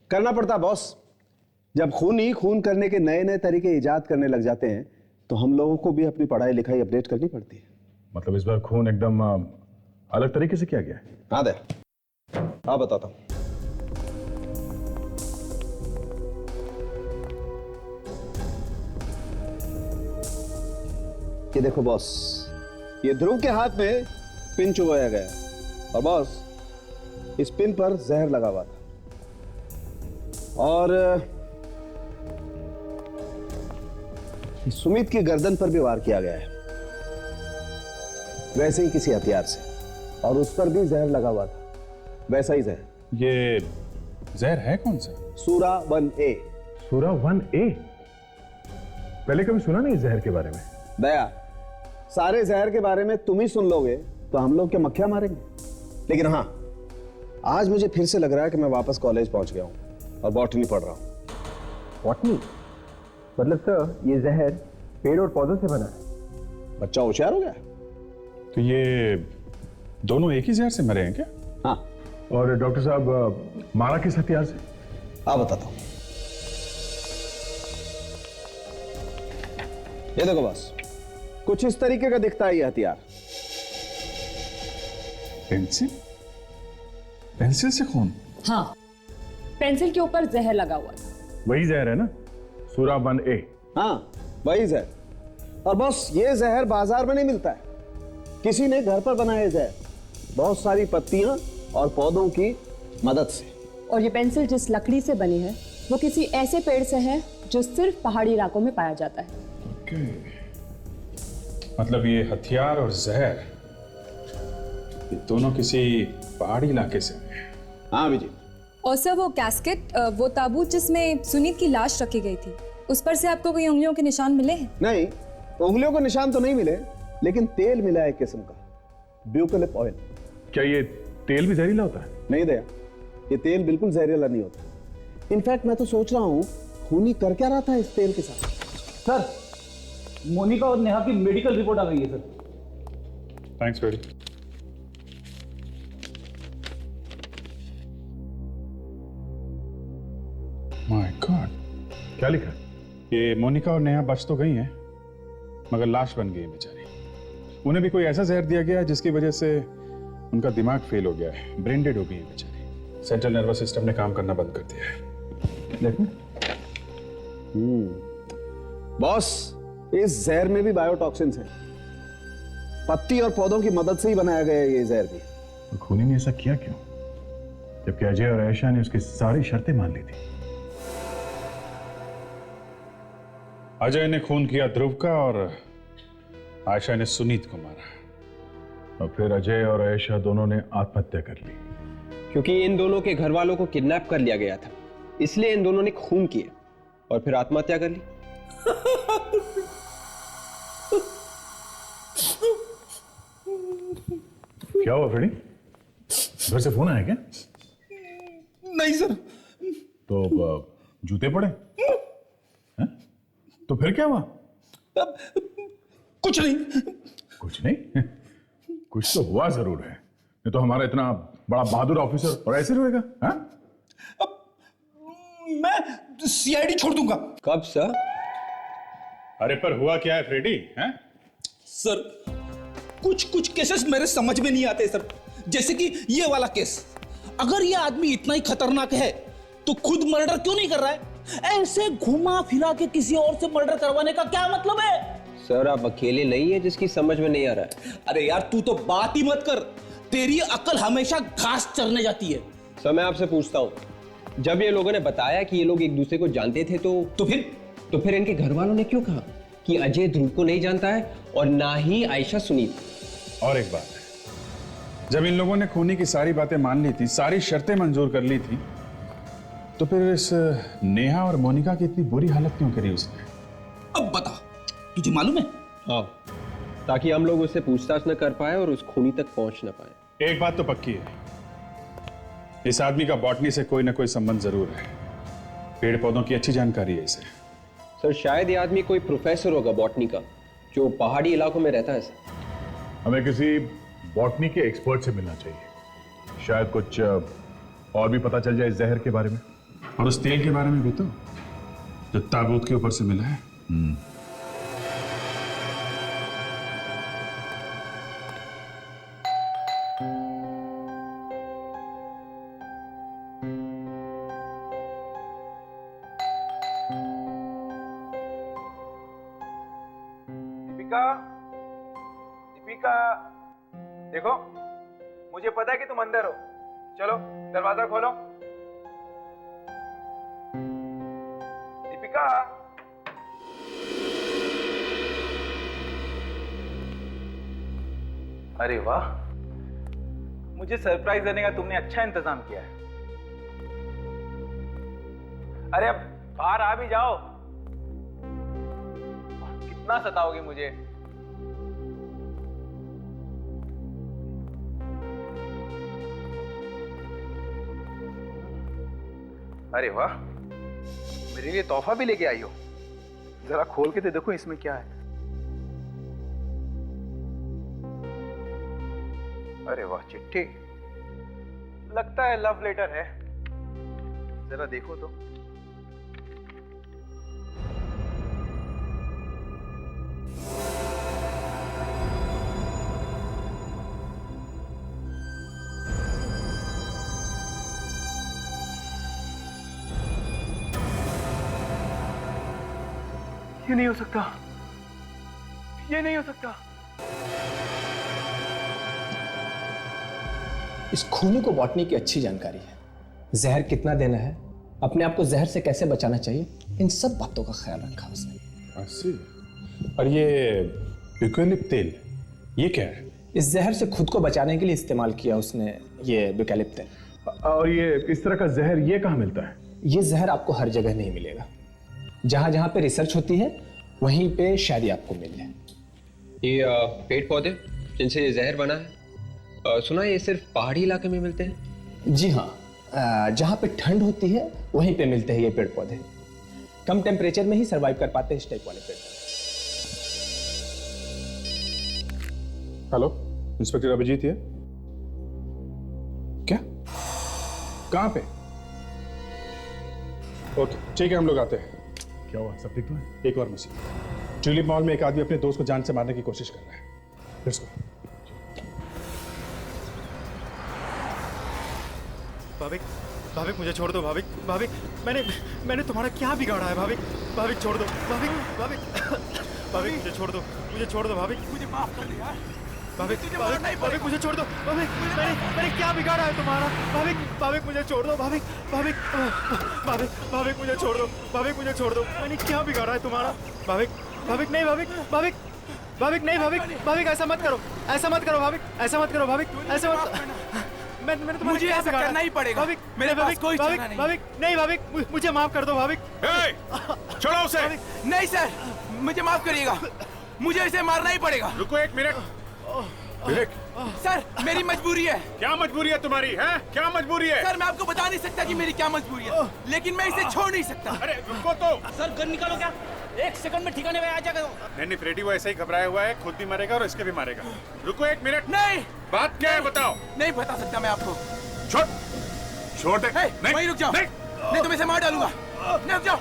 [SPEAKER 15] करना पड़ता बॉस। जब खून ही खून करने के नए नए तरीके इजाद करने लग जाते हैं तो हम लोगों को भी अपनी पढ़ाई लिखाई अपडेट करनी पड़ती है।
[SPEAKER 5] मतलब इस बार खून एकदम अलग तरीके से किया गया है?
[SPEAKER 15] हाँ दे, हाँ बताता हूं। ये देखो बॉस, ये ध्रुव के हाथ में पिन चुभाया गया और बॉस इस पिन पर जहर लगा हुआ था और सुमित की गर्दन पर भी वार किया गया है, वैसे ही किसी हथियार से, और उस पर भी जहर लगा हुआ था, वैसा ही जहर।
[SPEAKER 5] ये जहर है कौन सा?
[SPEAKER 15] सूरा 1A।
[SPEAKER 5] सूरा 1A? पहले कभी सुना नहीं इस जहर के बारे में।
[SPEAKER 15] दया, सारे जहर के बारे में तुम ही सुन लोगे तो हम लोग क्या मक्खियां मारेंगे। लेकिन हाँ, आज मुझे फिर से लग रहा है कि मैं वापस कॉलेज पहुंच गया हूं और बॉटनी पढ़ रहा हूं।
[SPEAKER 7] बॉटनी? मतलब सर ये जहर पेड़ और पौधों से बना है।
[SPEAKER 15] बच्चा होशियार हो गया।
[SPEAKER 5] तो ये दोनों एक ही जहर से मरे हैं क्या?
[SPEAKER 15] हाँ।
[SPEAKER 5] और डॉक्टर साहब मारा किस हथियार से?
[SPEAKER 15] हाँ बताता हूं। ये देखो बस, कुछ इस तरीके का दिखता है ये हथियार।
[SPEAKER 5] पेंसिल? पेंसिल से खून?
[SPEAKER 16] हाँ, पेंसिल के ऊपर जहर लगा हुआ था।
[SPEAKER 5] वही जहर है ना, सूरा 1A?
[SPEAKER 15] हाँ वही जहर। और बॉस ये जहर बाजार में नहीं मिलता है, किसी ने घर पर बनाया जहर, बहुत सारी पत्तियां और पौधों की मदद से।
[SPEAKER 16] और ये पेंसिल जिस लकड़ी से बनी है वो किसी ऐसे पेड़ से है जो सिर्फ पहाड़ी इलाकों में पाया जाता है।
[SPEAKER 5] मतलब ये हथियार और जहर ये दोनों किसी पहाड़ी इलाके से हैं।
[SPEAKER 15] हाँ विजय।
[SPEAKER 8] और सर वो कैस्केट, वो ताबूत जिसमें सुनीत की लाश रखी गई थी, उस पर से आपको कोई उंगलियों के निशान मिले हैं?
[SPEAKER 15] नहीं, उंगलियों के निशान तो नहीं मिले, लेकिन तेल मिला है एक किस्म का, ब्यूकोलिप ऑयल।
[SPEAKER 5] क्या ये तेल भी जहरीला होता है?
[SPEAKER 15] नहीं दया, ये तेल बिल्कुल जहरीला नहीं होता। इनफैक्ट मैं तो सोच रहा हूँ खूनी कर क्या रहा था इस तेल के साथ।
[SPEAKER 4] सर, मोनिका और नेहा की मेडिकल रिपोर्ट आ गई है sir.
[SPEAKER 5] Thanks very. My God, क्या लिखा? ये मोनिका और नेहा बच तो गई हैं, मगर लाश बन गई बेचारी। उन्हें भी कोई ऐसा जहर दिया गया जिसकी वजह से उनका दिमाग फेल हो गया है, ब्रेन डेड हो गई है बेचारी। सेंट्रल नर्वस सिस्टम ने काम करना बंद कर दिया है। देखो।
[SPEAKER 15] बॉस, इस जहर में भी बायोटॉक्सिन्स हैं, पत्ती और पौधों की मदद से ही बनाया गया है ये जहर भी।
[SPEAKER 5] तो खूनी ने ऐसा किया क्यों, जबकि अजय और आयशा ने उसकी सारी शर्तें मान ली थी? अजय ने खून किया ध्रुव का और आयशा ने सुनीत को मारा, और फिर अजय और आयशा दोनों ने आत्महत्या कर ली।
[SPEAKER 7] क्योंकि इन दोनों के घर वालों को किडनैप कर लिया गया था, इसलिए इन दोनों ने खून किया और फिर आत्महत्या कर ली।
[SPEAKER 5] क्या हुआ फ्रेडी? घर से फोन आया क्या?
[SPEAKER 6] नहीं सर।
[SPEAKER 5] तो जूते पड़े हैं? तो फिर क्या हुआ?
[SPEAKER 6] कुछ नहीं।
[SPEAKER 5] कुछ नहीं? कुछ तो हुआ जरूर है, नहीं तो हमारा इतना बड़ा बहादुर ऑफिसर और ऐसे रहेगा? हाँ?
[SPEAKER 6] मैं सीआईडी छोड़ दूंगा।
[SPEAKER 7] कब सर?
[SPEAKER 5] अरे पर हुआ क्या है फ्रेडी? हैं?
[SPEAKER 6] सर कुछ कुछ केसेस मेरे समझ में नहीं आते सर, जैसे कि ये वाला केस। अगर ये आदमी इतना ही खतरनाक है तो खुद मर्डर क्यों नहीं कर रहा है? ऐसे घुमा फिरा के किसी और से मर्डर करवाने का क्या मतलब है?
[SPEAKER 7] सर आप अकेले नहीं है जिसकी समझ में नहीं आ रहा है।
[SPEAKER 6] अरे यार तू तो बात ही मत कर, तेरी अकल हमेशा घास चरने जाती है।
[SPEAKER 7] सर मैं आपसे पूछता हूँ, जब ये लोगों ने बताया कि ये लोग एक दूसरे को जानते थे तो फिर इनके घर वालों ने क्यों कहा कि अजय ध्रुव को नहीं जानता है और ना ही आयशा सुनीत?
[SPEAKER 5] और एक बात है, जब इन लोगों ने खूनी की सारी बातें मान ली थी, सारी शर्तें मंजूर कर ली थी, तो फिर इस नेहा और मोनिका की इतनी बुरी हालत क्यों करी उसने?
[SPEAKER 6] अब बता, तुझे मालूम है?
[SPEAKER 7] हाँ, ताकि हम लोग उससे पूछताछ न कर पाए और उस खूनी तक पहुंच न पाए।
[SPEAKER 5] एक बात तो पक्की है, इस आदमी का बॉटनी से कोई ना कोई संबंध जरूर है। पेड़ पौधों की अच्छी जानकारी है इसे।
[SPEAKER 7] सर शायद ये आदमी कोई प्रोफेसर होगा बॉटनी का, जो पहाड़ी इलाकों में रहता है। सर
[SPEAKER 5] हमें किसी बॉटनी के एक्सपर्ट से मिलना चाहिए, शायद कुछ और भी पता चल जाए इस जहर के बारे में और उस तेल के बारे में भी, तो जो ताबूत के ऊपर से मिला है।
[SPEAKER 17] दीपिका, देखो मुझे पता है कि तुम अंदर हो, चलो दरवाजा खोलो। दीपिका, अरे वाह, मुझे सरप्राइज देने का तुमने अच्छा इंतजाम किया है। अरे अब बाहर आ भी जाओ, कितना सताओगे मुझे? अरे वाह, मेरे लिए तोहफा भी लेके आई हो। जरा खोल के तो देखो इसमें क्या है। अरे वाह, चिट्ठी, लगता है लव लेटर है। जरा देखो तो। ये नहीं हो सकता, ये नहीं हो सकता।
[SPEAKER 18] इस खूनी को बॉटनी की अच्छी जानकारी है, जहर कितना देना है, अपने आप को जहर से कैसे बचाना चाहिए, इन सब बातों का ख्याल रखा उसने।
[SPEAKER 5] अस्सी। और ये यूकैलिप्ट तेल, ये क्या है?
[SPEAKER 18] इस जहर से खुद को बचाने के लिए इस्तेमाल किया उसने ये यूकैलिप्ट तेल।
[SPEAKER 5] और ये इस तरह का जहर ये कहाँ मिलता है?
[SPEAKER 18] ये जहर आपको हर जगह नहीं मिलेगा, जहां जहां पे रिसर्च होती है वहीं पे शायद आपको मिल जाए।
[SPEAKER 7] ये पेड़ पौधे जिनसे ये जहर बना है, सुना ये सिर्फ पहाड़ी इलाके में मिलते हैं?
[SPEAKER 18] जी हाँ, जहां पे ठंड होती है वहीं पे मिलते हैं ये पेड़ पौधे। कम टेम्परेचर में ही सरवाइव कर पाते हैं इस टाइप वाले पेड़ पौधे।
[SPEAKER 5] हेलो, इंस्पेक्टर अभिजीत है? क्या? कहाँ पे? ओके ठीक है, हम लोग आते हैं। क्या हुआ, सब ठीक तो है? एक और मुसीबत, ट्यूलिप मॉल में एक आदमी अपने दोस्त को जान से मारने की कोशिश कर रहा है। Let's go.
[SPEAKER 19] भाविक, भाविक मुझे छोड़ दो। भाविक, भाविक, मैंने तुम्हारा क्या बिगाड़ा है? भाविक, भाविक छोड़ दो। भाविक, भाविक, भाविक मुझे छोड़ दो, मुझे छोड़ दो। भाविक, मुझे माफ कर दिया। भाविक, भाविक, भाविक मुझे छोड़ दो। भाविक, मैंने क्या बिगाड़ा है तुम्हारा? भाविक, भाविक मुझे छोड़ दो। भाविक, भाविक, भाविक, भाविक मुझे छोड़ दो। भाविक मुझे छोड़ दो, मैंने क्या बिगाड़ा है तुम्हारा? भाविक, भाविक नहीं, भाविक, भाविक, भाविक नहीं, भाविक, भाविक ऐसा मत करो, ऐसा मत करो भाविक, ऐसा मत करो भाविक, ऐसा मत। मैंने तुम्हारा
[SPEAKER 17] मुझे
[SPEAKER 19] क्या
[SPEAKER 17] ऐसा
[SPEAKER 19] बिगाड़ा?
[SPEAKER 17] करना ही पड़ेगा।
[SPEAKER 19] भाविक,
[SPEAKER 17] मेरे पास कोई
[SPEAKER 19] भाविक,
[SPEAKER 17] चारा नहीं।
[SPEAKER 19] भाविक, नहीं भाविक, मुझे माफ कर दो भाविक।
[SPEAKER 5] छोड़ो उसे।
[SPEAKER 17] नहीं सर, मुझे माफ करिएगा, मुझे इसे मारना ही पड़ेगा।
[SPEAKER 5] रुको एक मिनट। विवेक,
[SPEAKER 17] सर मेरी मजबूरी है।
[SPEAKER 5] क्या मजबूरी है तुम्हारी? है क्या मजबूरी है?
[SPEAKER 17] सर मैं आपको बता नहीं सकता कि मेरी क्या मजबूरी है, लेकिन मैं इसे छोड़ नहीं सकता।
[SPEAKER 5] अरे रुको तो।
[SPEAKER 4] सर गन निकालो क्या, 1 सेकंड में ठिकाने पे आ जाएगा।
[SPEAKER 5] नहीं फ्रेडी वो ऐसे ही घबराया हुआ है, खुद भी मरेगा और इसके भी मारेगा। रुको एक मिनट।
[SPEAKER 17] नहीं,
[SPEAKER 5] बात क्या है बताओ।
[SPEAKER 17] नहीं बता सकता मैं आपको।
[SPEAKER 5] छोड़ दे।
[SPEAKER 17] नहीं, वहीं रुक जाओ, नहीं तो मैं इसे मार डालूंगा। नहीं रुक जाओ।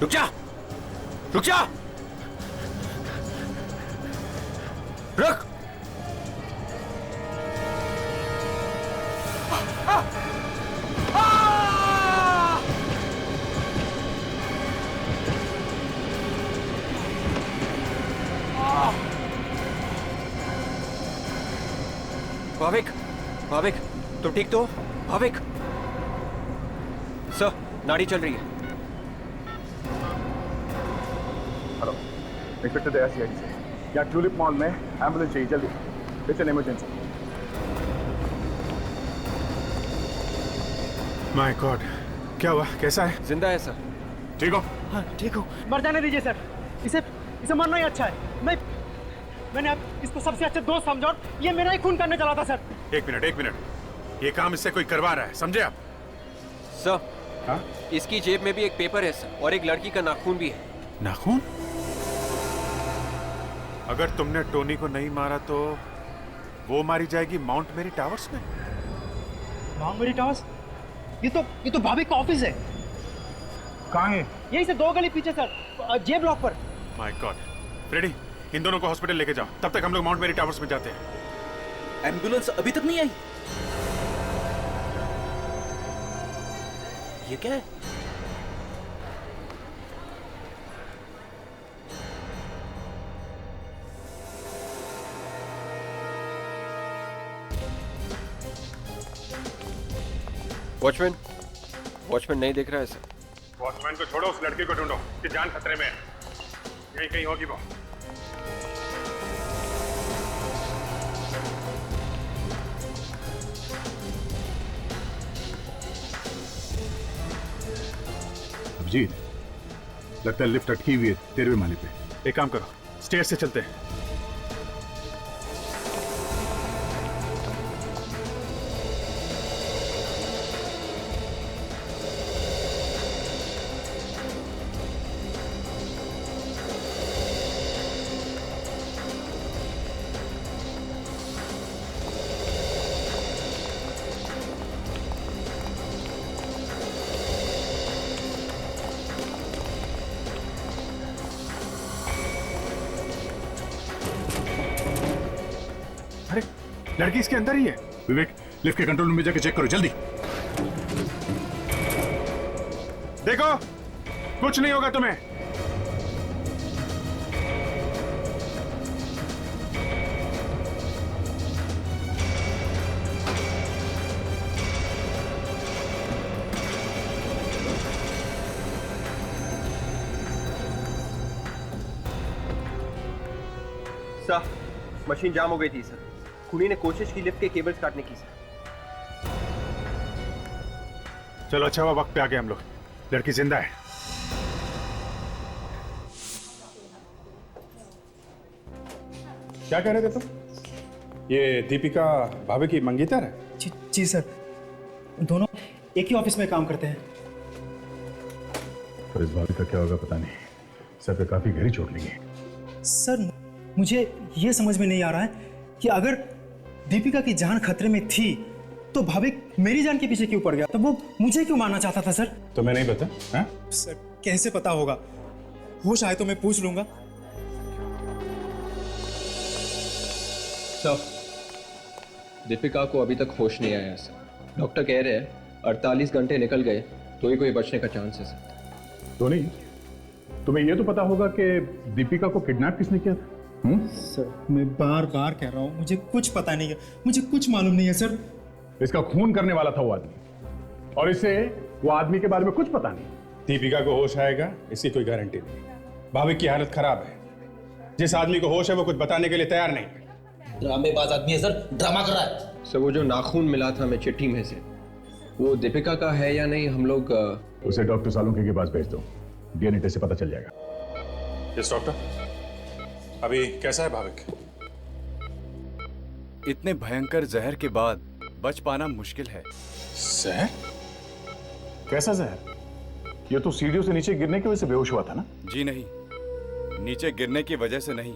[SPEAKER 1] रुक जा, रुक जा, रुक।
[SPEAKER 7] भाविक, भाविक, तुम ठीक तो? भाविक, सर, नाड़ी चल रही है।
[SPEAKER 5] हेलो, इंस्पेक्टर दया सीआईडी से। यहाँ ट्यूलिप मॉल में एम्बुलेंस चाहिए, जल्दी। It's an emergency. My God, क्या हुआ? कैसा है?
[SPEAKER 7] जिंदा है सर।
[SPEAKER 5] ठीक हो?
[SPEAKER 19] हाँ ठीक हो। मर जाने दीजिए सर, इसे मरना ही अच्छा है। मैंने आप इसको सबसे अच्छे दोस्त समझा और ये मेरा ही खून करने चला था सर।
[SPEAKER 5] एक मिनट, ये काम इससे कोई करवा रहा है, समझे आप?
[SPEAKER 7] सर,
[SPEAKER 5] हाँ?
[SPEAKER 7] इसकी जेब में भी एक पेपर है सर, और एक लड़की का नाखून भी है।
[SPEAKER 5] नाखून? अगर तुमने टोनी को नहीं मारा तो वो मारी जाएगी माउंट मेरी टावर्स में।
[SPEAKER 19] माउंट मेरी टावर्स? ये तो भाभी का ऑफिस है।
[SPEAKER 5] कहाँ है?
[SPEAKER 19] यही से 2 गली पीछे सर, जे ब्लॉक पर।
[SPEAKER 5] माय गॉड, फ्रेडी, इन दोनों को हॉस्पिटल लेके जाओ, तब तक हम लोग माउंट मेरी टावर्स में जाते हैं।
[SPEAKER 4] एम्बुलेंस अभी तक नहीं आई? ये क्या है?
[SPEAKER 7] वॉचमैन नहीं दिख रहा है सर।
[SPEAKER 5] वॉचमैन को छोड़ो, उस लड़की को ढूंढो, कि जान खतरे में है। यहीं कहीं होगी वो।
[SPEAKER 11] अभिजीत, लगता है लिफ्ट अटकी हुई है 13वें माले पे।
[SPEAKER 5] एक काम करो, स्टेयर से चलते हैं। लड़की इसके अंदर ही है।
[SPEAKER 11] विवेक, लिफ्ट के कंट्रोल रूम में जाके चेक करो, जल्दी।
[SPEAKER 5] देखो, कुछ नहीं होगा तुम्हें।
[SPEAKER 7] सर, मशीन जाम हो गई थी सर। खूनी ने कोशिश की लिफ्ट के केबल्स काटने की सर।
[SPEAKER 5] चलो अच्छा हुआ वक्त पे आ गए हम लोग। लड़की जिंदा है।
[SPEAKER 11] क्या कह रहे थे तुम? ये दीपिका भाभी की मंगेतर है?
[SPEAKER 19] जी सर, दोनों एक ही ऑफिस में काम करते हैं।
[SPEAKER 11] पर इस भाभी का क्या होगा पता नहीं, सर पे काफी गहरी चोट लगी है।
[SPEAKER 19] सर मुझे ये समझ में नहीं आ रहा है कि अगर दीपिका की जान खतरे में थी तो भाविक मेरी जान के पीछे क्यों पड़ गया? तो वो मुझे क्यों मारना चाहता था सर?
[SPEAKER 11] तो मैं नहीं बता? हाँ?
[SPEAKER 19] सर कैसे पता होगा? होश आए तो मैं पूछ लूंगा।
[SPEAKER 7] सर, दीपिका को अभी तक होश नहीं आया सर। डॉक्टर कह रहे हैं 48 घंटे निकल गए तो ही कोई बचने का चांस है सर।
[SPEAKER 11] तो नहीं, तुम्हें ये तो पता होगा कि दीपिका को किडनैप किसने किया था?
[SPEAKER 19] सर मैं बार बार कह रहा हूँ, मुझे कुछ पता नहीं है, मुझे कुछ मालूम नहीं है सर।
[SPEAKER 11] इसका खून करने वाला था वो आदमी, और इसे वो आदमी के बारे में कुछ पता नहीं।
[SPEAKER 20] दीपिका को होश आएगा इसकी कोई गारंटी नहीं। भाविक की हालत खराब है। जिस आदमी को होश है वो कुछ बताने के लिए तैयार नहीं है।
[SPEAKER 4] ड्रामेबाज आदमी है सर, ड्रामा कर रहा है।
[SPEAKER 7] सर वो जो नाखून मिला था हमें चिट्ठी में से, वो दीपिका का है या नहीं, हम लोग
[SPEAKER 5] उसे डॉक्टर सालुंखे के पास भेज दो, डीएनए टेस्ट से पता चल जाएगा। यस डॉक्टर, अभी कैसा है भाविक?
[SPEAKER 3] इतने भयंकर जहर के बाद बच पाना मुश्किल है।
[SPEAKER 5] जहर? कैसा जहर? ये तो सीढ़ियों से नीचे गिरने की वजह से बेहोश हुआ था ना?
[SPEAKER 3] जी नहीं, नीचे गिरने की वजह से नहीं,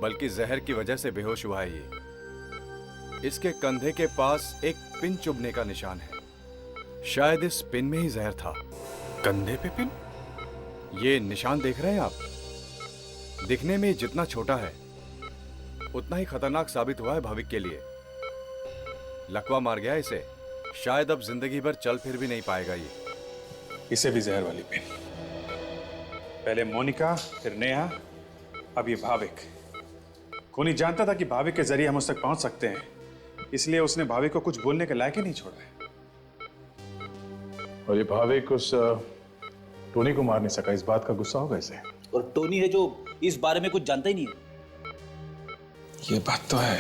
[SPEAKER 3] बल्कि जहर की वजह से बेहोश हुआ है ये। इसके कंधे के पास एक पिन चुभने का निशान है, शायद इस पिन में ही जहर था।
[SPEAKER 5] कंधे पे पिन?
[SPEAKER 3] ये निशान देख रहे हैं आप? दिखने में जितना छोटा है उतना ही खतरनाक साबित हुआ है भाविक के लिए। लकवा मार गया इसे, शायद अब जिंदगी भर चल फिर भी नहीं पाएगा ये।
[SPEAKER 5] इसे भी जहर वाली पिन। पहले मोनिका, फिर नेहा, अब ये भाविक। खूनी जानता था कि भाविक के जरिए हम उस तक पहुंच सकते हैं, इसलिए उसने भाविक को कुछ बोलने के लायक ही नहीं छोड़ा है। और ये भाविक उस टोनी को मार नहीं सका, इस बात का गुस्सा होगा इसे।
[SPEAKER 4] और टोनी है जो इस बारे में कुछ जानता ही नहीं है।
[SPEAKER 5] ये बात तो है।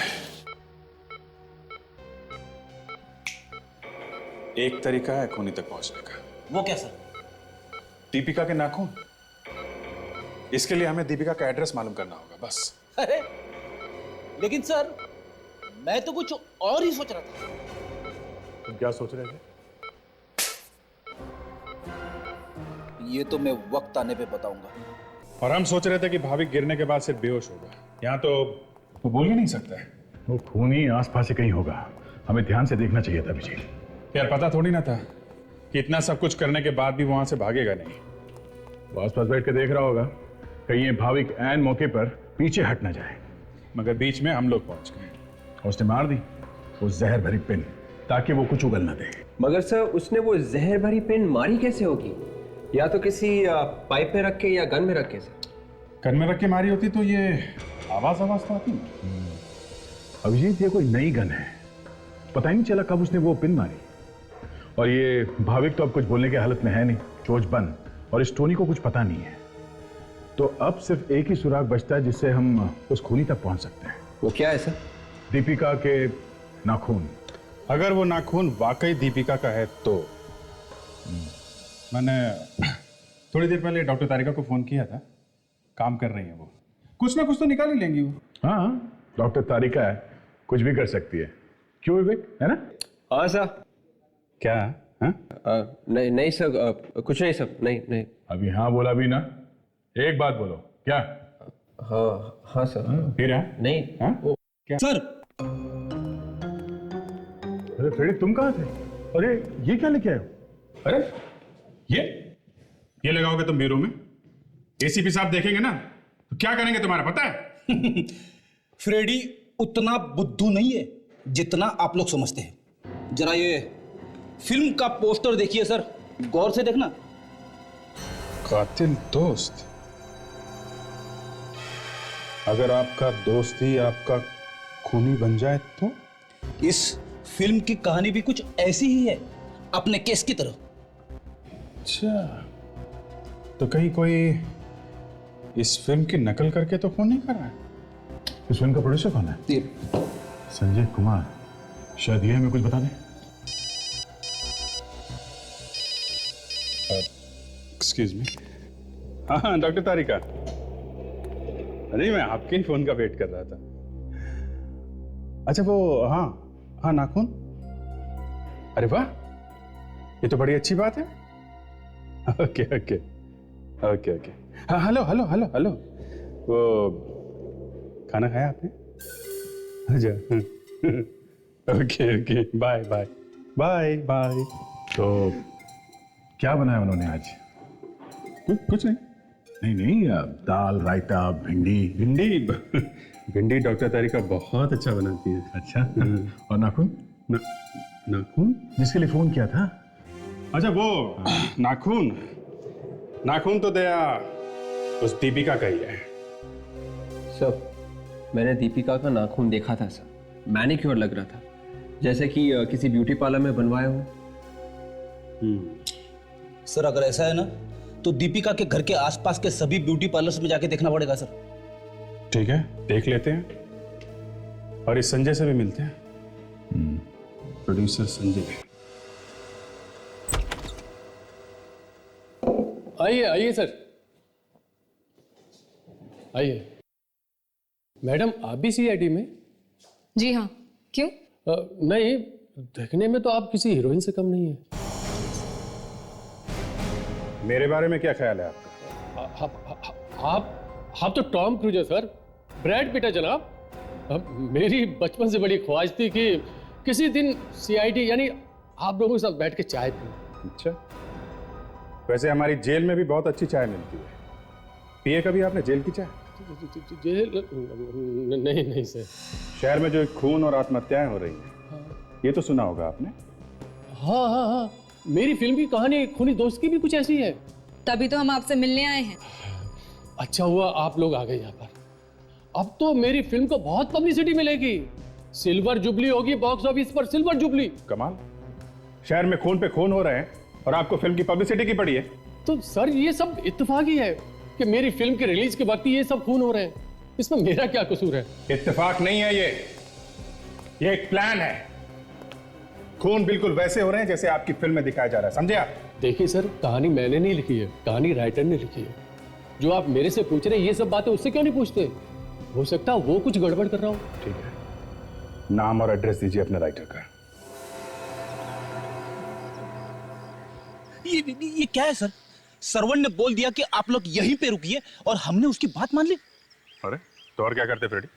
[SPEAKER 5] एक तरीका है खूनी तक पहुंचने का।
[SPEAKER 4] वो क्या सर?
[SPEAKER 5] दीपिका के नाखून। इसके लिए हमें दीपिका का एड्रेस मालूम करना होगा, बस।
[SPEAKER 4] अरे लेकिन सर, मैं तो कुछ और ही सोच रहा था।
[SPEAKER 5] तुम क्या सोच रहे थे?
[SPEAKER 4] ये तो मैं वक्त आने पे बताऊंगा।
[SPEAKER 5] और हम सोच रहे थे कि भाविक गिरने के बाद सिर्फ बेहोश होगा। यहाँ तो वो बोल ही नहीं सकता है। वो खूनी आसपास से कहीं होगा, हमें ध्यान से देखना चाहिए था विजय। यार पता थोड़ी ना था कि इतना सब कुछ करने के बाद भी वहां से भागेगा नहीं। वो आसपास बैठ के देख रहा होगा कहीं ये भाविक ऐन मौके पर पीछे हट ना जाए। मगर बीच में हम लोग पहुंच गए और उसने मार दी वो जहर भरी पिन, ताकि वो कुछ उगल ना दे।
[SPEAKER 7] मगर सर उसने वो जहर भरी पिन मारी कैसे होगी? या तो किसी पाइप में रख के या गन में रख के? सर
[SPEAKER 5] गन में रख के मारी होती तो ये आवाज तो आती। अभिजीत ये कोई नई गन है, पता ही नहीं चला कब उसने वो पिन मारी। और ये भाविक तो अब कुछ बोलने की हालत में है नहीं, चोच बंद, और इस टोनी को कुछ पता नहीं है। तो अब सिर्फ एक ही सुराग बचता है जिससे हम उस खूनी तक पहुंच सकते हैं।
[SPEAKER 7] वो क्या है सर?
[SPEAKER 5] दीपिका के नाखून। अगर वो नाखून वाकई दीपिका का है तो। मैंने थोड़ी देर पहले डॉक्टर तारिका को फोन किया था, काम कर रही है वो, कुछ ना कुछ तो निकाल ही लेंगी वो। हाँ, डॉक्टर तारिका है, कुछ भी कर सकती है। क्यों विवेक, है ना?
[SPEAKER 7] हाँ सर।
[SPEAKER 5] क्या?
[SPEAKER 7] नहीं नहीं सर, कुछ नहीं सर, नहीं नहीं।
[SPEAKER 5] अभी हाँ बोला भी ना, एक बात बोलो। क्या?
[SPEAKER 7] हाँ हाँ सर।
[SPEAKER 5] फिर है?
[SPEAKER 7] नहीं।
[SPEAKER 5] हाँ? क्या?
[SPEAKER 4] सर।
[SPEAKER 5] अरे फ्रेडी तुम कहाँ थे? अरे ये क्या लेके आए हो? अरे ये लगाओगे तुम ब्यूरो में? एसीपी साहब देखेंगे ना तो क्या करेंगे तुम्हारा पता है?
[SPEAKER 4] फ्रेडी उतना बुद्धू नहीं है जितना आप लोग समझते हैं। जरा ये फिल्म का पोस्टर देखिए सर, गौर से देखना।
[SPEAKER 5] कातिल दोस्त? अगर आपका दोस्त ही आपका खूनी बन जाए तो?
[SPEAKER 4] इस फिल्म की कहानी भी कुछ ऐसी ही है, अपने केस की तरह।
[SPEAKER 5] अच्छा, तो कहीं कोई इस फिल्म की नकल करके तो फोन नहीं कर रहा है? इस फिल्म का प्रोड्यूसर कौन है? संजय कुमार। शायद ये हमें कुछ बता दें। Excuse me. हाँ डॉक्टर तारिका, अरे मैं आपके ही फोन का वेट कर रहा था। अच्छा वो हाँ नाखून। अरे वाह, ये तो बड़ी अच्छी बात है। Okay okay okay okay. हाँ हेलो हेलो हेलो हेलो, वो खाना खाया आपने? अच्छा okay okay, bye bye bye bye. तो क्या बनाया उन्होंने आज? कुछ नहीं। नहीं नहीं, दाल रायता भिंडी। भिंडी डॉक्टर तारिका बहुत अच्छा बनाती है। अच्छा, और नाखून? नाखून जिसके लिए फोन किया था? अच्छा वो नाखून तो दया उस दीपिका का ही है।
[SPEAKER 7] सर मैंने दीपिका का नाखून देखा था सर, मैनिक्योर लग रहा था, जैसे कि किसी ब्यूटी पार्लर में बनवाया हो।
[SPEAKER 4] सर अगर ऐसा है ना तो दीपिका के घर के आसपास के सभी ब्यूटी पार्लर्स में जाके देखना पड़ेगा सर।
[SPEAKER 5] ठीक है, देख लेते हैं। और इस संजय से भी मिलते हैं। प्रोड्यूसर संजय।
[SPEAKER 21] आइए आइए सर, आइए। मैडम आप भी सीआईडी में?
[SPEAKER 8] जी हाँ, क्यों?
[SPEAKER 21] नहीं, देखने में तो आप किसी हीरोइन से कम नहीं है।
[SPEAKER 5] मेरे बारे में क्या ख्याल है आपका?
[SPEAKER 21] आप तो टॉम क्रूज है सर, ब्रैड पिट है जनाब। मेरी बचपन से बड़ी ख्वाहिश थी कि किसी दिन सीआईडी यानी आप लोगों के साथ बैठ के चाय पीऊं।
[SPEAKER 5] अच्छा, वैसे हमारी जेल में भी बहुत अच्छी चाय मिलती है। पिए कभी आपने जेल की चाय?
[SPEAKER 21] जेल? नहीं नहीं सर।
[SPEAKER 5] शहर में जो खून और आत्महत्याएं हो रही हैं, ये तो सुना होगा आपने।
[SPEAKER 21] हाँ हाँ हाँ, मेरी फिल्म की कहानी खूनी दोस्त की भी कुछ ऐसी है।
[SPEAKER 8] तभी तो हम आपसे मिलने आए हैं।
[SPEAKER 21] अच्छा हुआ आप लोग आ गए यहाँ पर। अब तो मेरी फिल्म को बहुत पब्लिसिटी मिलेगी, सिल्वर जुबली होगी बॉक्स ऑफिस पर, सिल्वर जुबली।
[SPEAKER 5] कमाल, शहर में खून पे खून हो रहे हैं और आपको फिल्म की पब्लिसिटी की पड़ी है।
[SPEAKER 21] तो सर ये सब इत्तेफाक ही है कि मेरी फिल्म के रिलीज के वक्त ये सब खून हो रहे हैं, इसमें मेरा क्या कसूर है?
[SPEAKER 5] इत्तेफाक नहीं है ये एक प्लान है। खून बिल्कुल वैसे हो रहे हैं जैसे आपकी फिल्म में दिखाया जा रहा है, समझे आप?
[SPEAKER 21] देखिए सर, कहानी मैंने नहीं लिखी है, कहानी राइटर ने लिखी है। जो आप मेरे से पूछ रहे हैं ये सब बातें उससे क्यों नहीं पूछते? हो सकता है वो कुछ गड़बड़ कर रहा हूं।
[SPEAKER 5] ठीक है, नाम और एड्रेस दीजिए अपने राइटर का।
[SPEAKER 6] ये क्या है सर? सर्वन ने बोल दिया कि आप लोग यहीं पे रुकिए और हमने उसकी बात मान ली।
[SPEAKER 5] अरे तो और क्या करते फ्रेडी?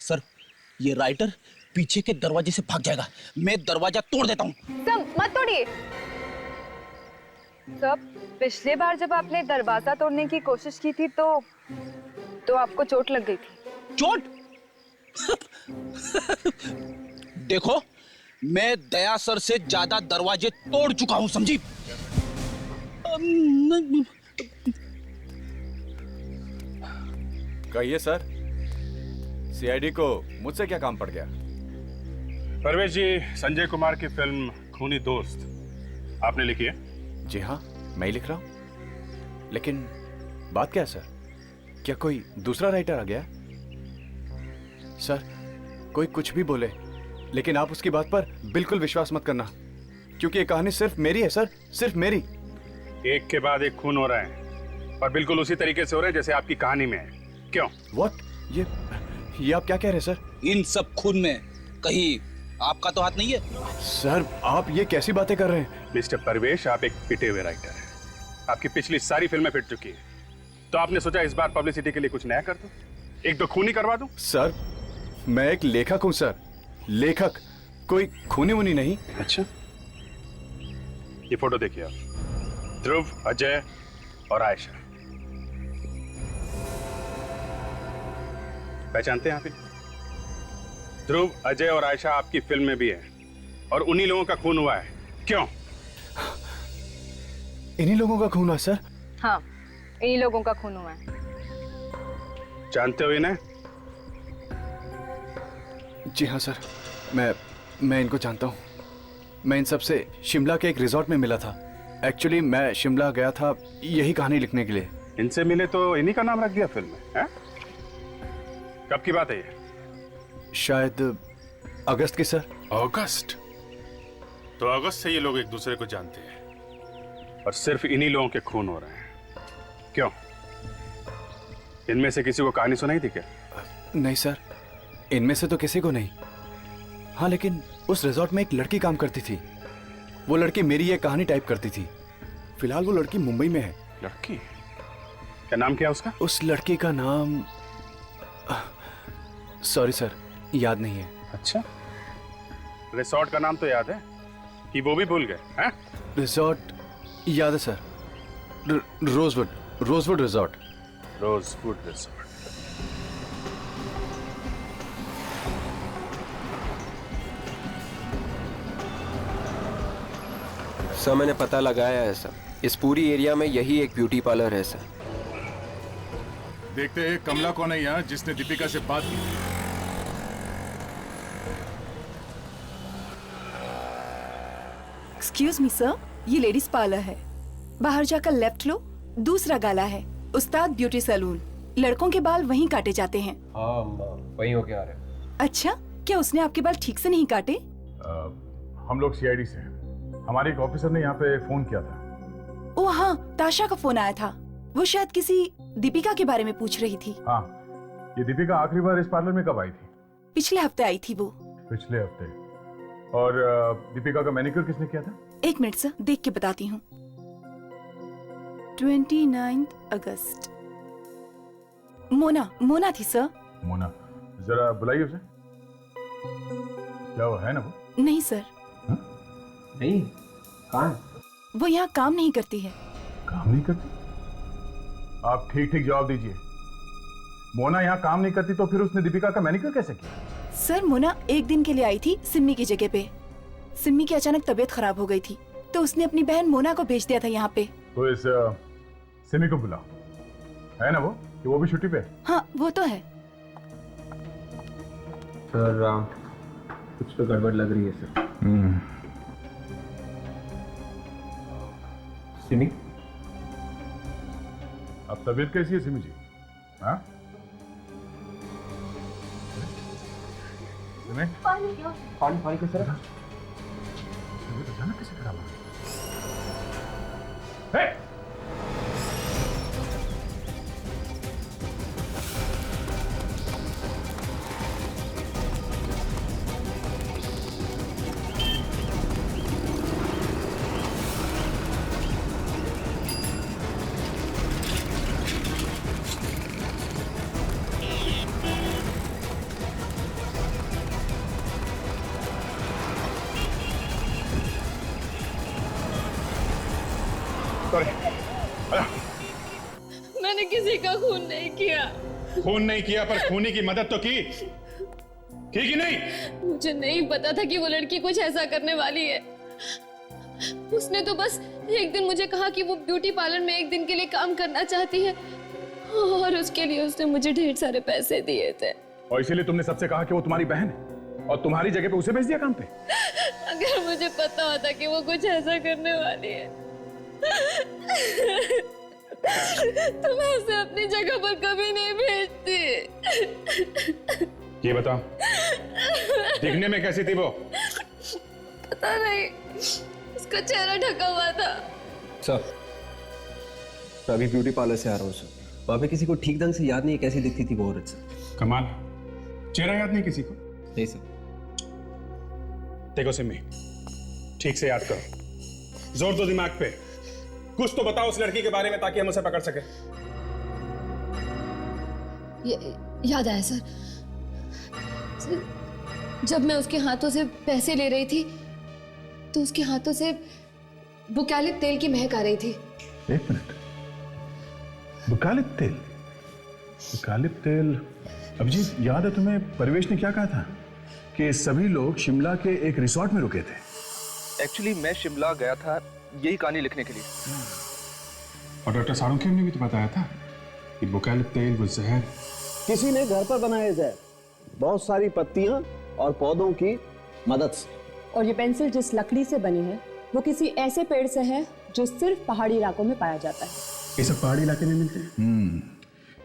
[SPEAKER 6] सर, ये राइटर पीछे के दरवाजे से भाग जाएगा, मैं दरवाजा तोड़ देता हूँ।
[SPEAKER 8] सब मत तोड़िए। सब, पिछले बार जब आपने दरवाजा तोड़ने की कोशिश की थी तो आपको चोट लग गई थी।
[SPEAKER 6] चोट? देखो, मैं दया सर से ज्यादा दरवाजे तोड़ चुका हूं, समझी?
[SPEAKER 19] कहिए सर, सीआईडी को मुझसे क्या काम पड़ गया?
[SPEAKER 5] परवेश जी, संजय कुमार की फिल्म खूनी दोस्त आपने लिखी है?
[SPEAKER 19] जी हाँ, मैं ही लिख रहा हूं। लेकिन बात क्या है सर, क्या कोई दूसरा राइटर आ गया? सर, कोई कुछ भी बोले, लेकिन आप उसकी बात पर बिल्कुल विश्वास मत करना, क्योंकि ये कहानी सिर्फ मेरी है सर, सिर्फ मेरी।
[SPEAKER 5] एक के बाद एक खून हो रहे हैं और बिल्कुल उसी तरीके से हो रहे हैं जैसे आपकी कहानी में है। क्यों?
[SPEAKER 19] व्हाट? ये आप क्या कह रहे हैं सर?
[SPEAKER 6] इन सब खून में कहीं आपका तो हाथ नहीं है?
[SPEAKER 19] सर, आप ये कैसी बातें कर रहे हैं?
[SPEAKER 5] मिस्टर परवेश, आप एक पिटे हुए राइटर हैं। आपकी पिछली सारी फिल्में पिट चुकी है, तो आपने सोचा इस बार पब्लिसिटी के लिए कुछ नया कर दूं, एक दो खूनी करवा दूं?
[SPEAKER 19] सर, मैं एक लेखक हूं सर, लेखक, कोई खूनी वूनी नहीं।
[SPEAKER 5] अच्छा, ये फोटो देखिए आप, ध्रुव, अजय और आयशा, पहचानते हैं आप? ध्रुव, अजय और आयशा आपकी फिल्म में भी है और उन्हीं लोगों का खून हुआ है। क्यों?
[SPEAKER 19] इन्हीं लोगों का खून हुआ सर?
[SPEAKER 8] हाँ, इन्हीं लोगों का खून हुआ है।
[SPEAKER 5] जानते हो इन्हें?
[SPEAKER 19] जी हाँ सर, मैं इनको जानता हूँ। मैं इन सब से शिमला के एक रिजॉर्ट में मिला था। एक्चुअली मैं शिमला गया था यही कहानी लिखने के लिए।
[SPEAKER 5] इनसे मिले तो इन्हीं का नाम रख दिया फिल्म में, हैं? कब की बात है ये?
[SPEAKER 19] शायद अगस्त की सर।
[SPEAKER 5] अगस्त? तो अगस्त से ये लोग एक दूसरे को जानते हैं और सिर्फ इन्हीं लोगों के खून हो रहे हैं। क्यों? इनमें से किसी को कहानी सुनाई थी क्या?
[SPEAKER 19] नहीं सर, इनमें से तो किसी को नहीं। हाँ, लेकिन उस रिजॉर्ट में एक लड़की काम करती थी। वो लड़की मेरी ये कहानी टाइप करती थी। फिलहाल वो लड़की मुंबई में है।
[SPEAKER 5] लड़की? क्या नाम क्या उसका?
[SPEAKER 19] उस लड़की का नाम सॉरी सर, याद नहीं है।
[SPEAKER 5] अच्छा, रिसोर्ट का नाम तो याद है कि वो भी भूल गए हैं?
[SPEAKER 19] रिजॉर्ट याद है sir, rosewood resort.
[SPEAKER 5] Rosewood resort.
[SPEAKER 7] Sir, मैंने पता लगाया है सर, इस पूरी एरिया में यही एक ब्यूटी पार्लर है सर।
[SPEAKER 20] देखते हैं कमला कौन है यहाँ जिसने दीपिका से बात की।
[SPEAKER 9] एक्सक्यूज मी सर, ये लेडीज पार्लर है, बाहर जाकर लेफ्ट लो, दूसरा गाला है उस्ताद ब्यूटी सैलून। लड़कों के बाल वहीं काटे जाते हैं।
[SPEAKER 7] हाँ, वहीं होके आ रहे हैं।
[SPEAKER 9] अच्छा, क्या उसने आपके बाल ठीक से नहीं काटे?
[SPEAKER 5] हम लोग सीआईडी से हैं। हमारे एक ऑफिसर ने यहाँ पे फोन किया था।
[SPEAKER 9] ओ हाँ, ताशा का फोन आया था। वो शायद किसी दीपिका के बारे में पूछ रही थी।
[SPEAKER 5] हाँ, ये दीपिका आखिरी बार इस पार्लर में कब आई थी?
[SPEAKER 9] पिछले हफ्ते आई थी वो।
[SPEAKER 5] पिछले हफ्ते। और दीपिका का मैनिक्योर किसने किया था?
[SPEAKER 9] एक मिनट सर, देख के बताती हूँ। 29 अगस्त। मोना थी सर।
[SPEAKER 5] मोना, जरा बुलाइए उसे। क्या वो है ना वो?
[SPEAKER 9] नहीं सर।
[SPEAKER 7] नहीं, कहाँ?
[SPEAKER 9] वो यहाँ काम नहीं करती है।
[SPEAKER 5] काम नहीं करती? आप ठीक ठीक जवाब दीजिए। मोना यहाँ काम नहीं करती तो फिर उसने दीपिका का मैनिक्योर कैसे किया?
[SPEAKER 9] सर, मोना एक दिन के लिए आई थी सिम्मी की जगह पे। सिम्मी की अचानक तबीयत खराब हो गई थी तो उसने अपनी बहन मोना को भेज दिया था यहाँ पे।
[SPEAKER 5] तो इस सिमी को बुलाओ। है ना वो कि वो भी छुट्टी पे?
[SPEAKER 9] हाँ, वो तो है।
[SPEAKER 7] सर, कुछ तो गड़बड़ लग रही है सर। सिमी,
[SPEAKER 5] अब तबीयत कैसी है सिमी जी? हाँ?
[SPEAKER 7] पानी को सर।
[SPEAKER 5] तबीयत अचानक कैसे खराब हो गई?
[SPEAKER 2] मैंने किसी का खून नहीं किया।
[SPEAKER 20] खून नहीं किया पर खूनी की मदद तो की कि नहीं?
[SPEAKER 2] मुझे नहीं पता था कि वो लड़की कुछ ऐसा करने वाली है। उसने तो बस एक दिन मुझे कहा कि वो ब्यूटी पार्लर में एक दिन के लिए काम करना चाहती है और उसके लिए उसने मुझे ढेर सारे पैसे दिए थे।
[SPEAKER 5] और इसीलिए तुमने सबसे कहा कि वो तुम्हारी बहन है और तुम्हारी जगह पे उसे भेज दिया काम पे?
[SPEAKER 2] अगर मुझे पता होता कि वो कुछ ऐसा करने वाली है तो मैं उसे अपनी जगह पर कभी नहीं भेजती।
[SPEAKER 20] ये बताओ, दिखने में कैसी थी वो?
[SPEAKER 2] पता नहीं, उसका चेहरा ढका हुआ था।
[SPEAKER 7] सर, मैं अभी ब्यूटी पार्लर से आ रहा हूँ सर। वहाँ पे किसी को ठीक ढंग से याद नहीं है कैसी दिखती थी वो औरत सर।
[SPEAKER 20] कमाल, चेहरा याद नहीं किसी को?
[SPEAKER 7] नहीं सर।
[SPEAKER 20] देखो सिम्मी, ठीक से याद करो, जोर दो दिमाग पे, कुछ तो बताओ उस लड़की के बारे में ताकि हम उसे पकड़ सके।
[SPEAKER 2] याद आया सर, जब मैं उसके हाथों से पैसे ले रही थी तो उसके हाथों से बुकालिप तेल की महक आ रही थी।
[SPEAKER 5] एक मिनट, बुकालिप तेल? बुकालिप तेल? अभिजीत, याद है तुम्हें परवेश ने क्या कहा था कि सभी लोग शिमला के एक रिसोर्ट में रुके थे?
[SPEAKER 6] एक्चुअली मैं शिमला गया था यही कहानी लिखने के लिए।
[SPEAKER 20] और डॉक्टर साळुंखे ने भी तो बताया था कि बुकालिप तेल वो जहर
[SPEAKER 15] किसी ने घर पर बनाया जहर, बहुत सारी पत्तियां और पौधों की मदद से।
[SPEAKER 16] और ये पेंसिल जिस लकड़ी से बनी है वो किसी ऐसे पेड़ से है जो सिर्फ पहाड़ी इलाकों में पाया जाता है।
[SPEAKER 5] ये सब पहाड़ी इलाके में मिलते हैं।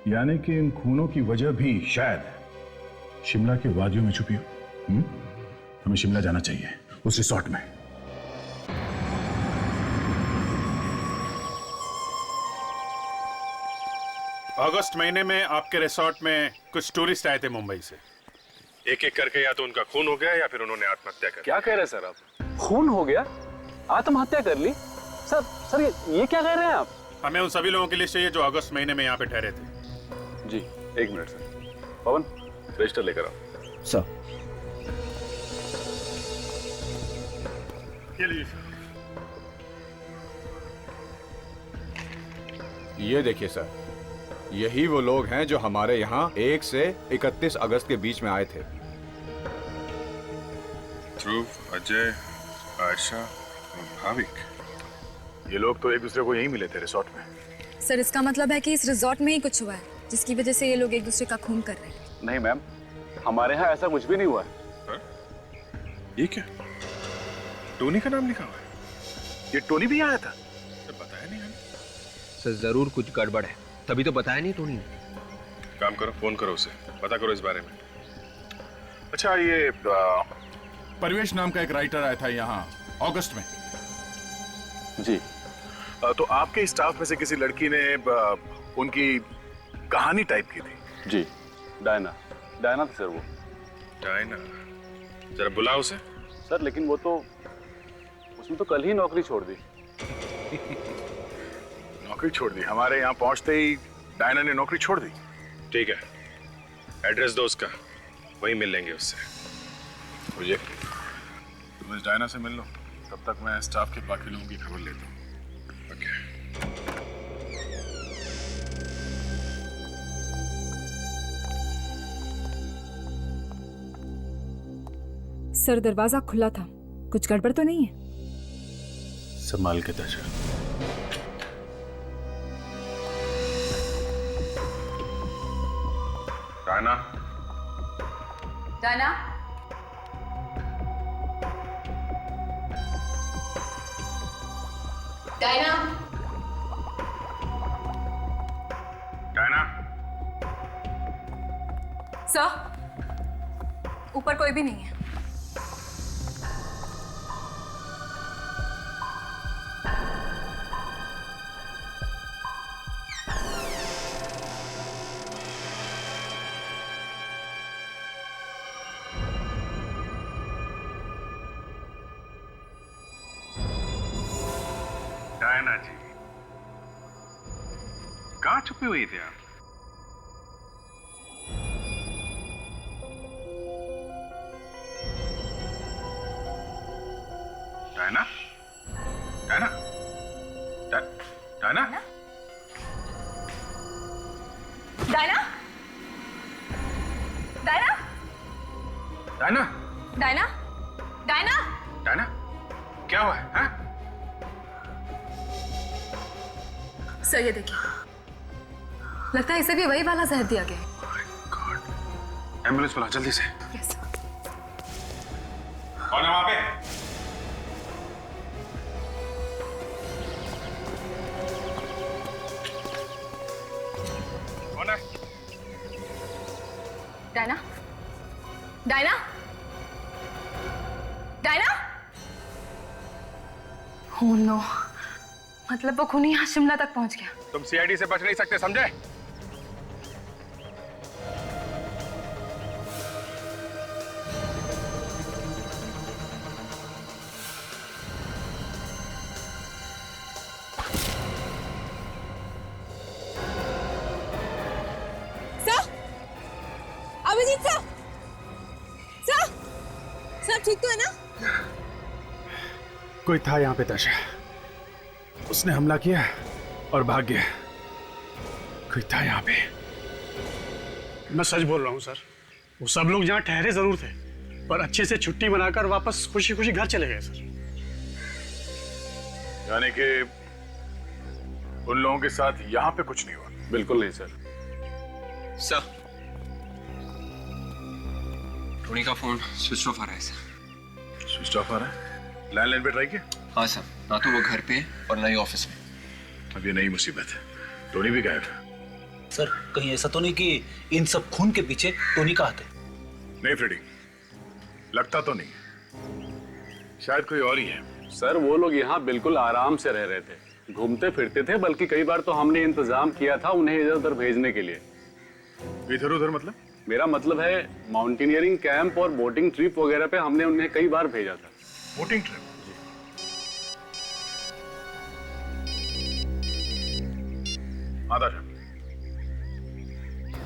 [SPEAKER 5] यानी कि इन खूनों की वजह भी शायद शिमला के वादियों में छुपी हो। हमें शिमला जाना चाहिए, उस रिसोर्ट में।
[SPEAKER 20] अगस्त महीने में आपके रिसोर्ट में कुछ टूरिस्ट आए थे मुंबई से। एक एक करके या तो उनका खून हो गया या फिर उन्होंने आत्महत्या कर।
[SPEAKER 4] क्या कह रहे हैं सर आप? खून हो गया? आत्महत्या कर ली? सर ये क्या कह रहे हैं आप?
[SPEAKER 20] हमें उन सभी लोगों की लिस्ट चाहिए जो अगस्त महीने में यहाँ पे ठहरे थे।
[SPEAKER 6] जी, एक मिनट सर। पवन, रजिस्टर लेकर आओ।
[SPEAKER 7] सर।
[SPEAKER 20] ये लीजिए सर।
[SPEAKER 22] ये देखिए सर, यही वो लोग हैं जो हमारे यहाँ 1 से 31 अगस्त के बीच में आए थे।
[SPEAKER 5] ध्रुव, अजय, आयशा, भाविक, ये लोग तो एक दूसरे को यहीं मिले थे रिसोर्ट में।
[SPEAKER 8] सर, इसका मतलब है कि इस रिसोर्ट में ही कुछ हुआ है जिसकी वजह से ये लोग एक दूसरे का खून कर रहे हैं।
[SPEAKER 6] नहीं मैम, हमारे यहाँ ऐसा कुछ भी नहीं हुआ है।
[SPEAKER 5] ये क्या? टोनी का नाम लिखा हुआ है? ये टोनी भी आया था? बताया नहीं हमें।
[SPEAKER 7] सर, जरूर कुछ गड़बड़ है, तभी तो बताया नहीं टोनी ने।
[SPEAKER 5] काम करो, फोन करो उसे, पता करो इस बारे में। अच्छा, ये परिवेश नाम का एक राइटर आया था यहाँ अगस्त में।
[SPEAKER 11] जी।
[SPEAKER 5] तो आपके स्टाफ में से किसी लड़की ने उनकी कहानी टाइप की थी?
[SPEAKER 11] जी, डायना थी सर वो।
[SPEAKER 5] डायना? जरा बुलाओ उसे।
[SPEAKER 11] सर लेकिन वो तो उसने तो कल ही नौकरी छोड़ दी।
[SPEAKER 5] नौकरी छोड़ दी? हमारे यहाँ पहुंचते ही डायना ने नौकरी छोड़ दी? ठीक है, एड्रेस दो उसका, वहीं मिल लेंगे उससे। मुझे तुम इस डायना से मिल लो, तब तक मैं स्टाफ के बाकी लोगों की खबर लेता हूँ। ओके।
[SPEAKER 8] सर दरवाजा खुला था, कुछ गड़बड़ तो नहीं है?
[SPEAKER 5] संभाल के दर्शन। Diana?
[SPEAKER 9] Diana? Diana?
[SPEAKER 5] Diana?
[SPEAKER 8] Sir, ऊपर कोई भी नहीं है।
[SPEAKER 5] डायना जी, कहाँ छुपी हुई थी आप? Diana? Diana? Diana?
[SPEAKER 8] Diana? Diana?
[SPEAKER 5] Diana?
[SPEAKER 8] Diana? Diana?
[SPEAKER 5] Diana? क्या हुआ है? हाँ?
[SPEAKER 8] सर ये देखिए, लगता है इसे भी वही वाला जहर दिया गया है।
[SPEAKER 5] एम्बुलेंस बुला जल्दी से।
[SPEAKER 8] Yes sir.
[SPEAKER 5] कौन है वहां पे? कौन है?
[SPEAKER 8] Diana? Diana? Diana? Oh no, मतलब वो खूनी यहाँ शिमला तक पहुंच गया।
[SPEAKER 5] तुम सीआईडी से बच नहीं सकते, समझे?
[SPEAKER 8] Sir, Abhijit sir, sir, sir ठीक तो है ना?
[SPEAKER 11] कोई था यहाँ पे दर्शा, उसने हमला किया और भाग गया। कोई था यहाँ पे।
[SPEAKER 20] मैं सच बोल रहा हूँ सर, वो सब लोग यहाँ ठहरे जरूर थे, पर अच्छे से छुट्टी बनाकर वापस खुशी खुशी घर चले गए सर।
[SPEAKER 5] यानी कि उन लोगों के साथ यहाँ पे कुछ नहीं हुआ?
[SPEAKER 11] बिल्कुल नहीं सर।
[SPEAKER 7] सर, टोनी का फोन स्विच ऑफ आ रहा है सर।
[SPEAKER 5] स्विच ऑफ आ रहा है? लैंडलाइन पे ट्राई किया?
[SPEAKER 7] हाँ सर, ना तो वो घर पे और ना ही ऑफिस में।
[SPEAKER 5] अब ये नई मुसीबत है, टोनी भी गायब है।
[SPEAKER 4] सर कहीं ऐसा तो नहीं कि इन सब खून के पीछे टोनी का हाथ है?
[SPEAKER 5] नहीं फ्रेडी, लगता तो नहीं, शायद कोई और ही है।
[SPEAKER 11] सर वो लोग यहाँ बिल्कुल आराम से रह रहे थे, घूमते फिरते थे, बल्कि कई बार तो हमने इंतजाम किया था उन्हें इधर उधर भेजने के लिए।
[SPEAKER 5] इधर उधर मतलब?
[SPEAKER 11] मेरा मतलब है माउंटेनियरिंग कैंप और बोटिंग ट्रिप वगैरह पे हमने उन्हें कई बार भेजा था।
[SPEAKER 5] Boating trip? आधा जा।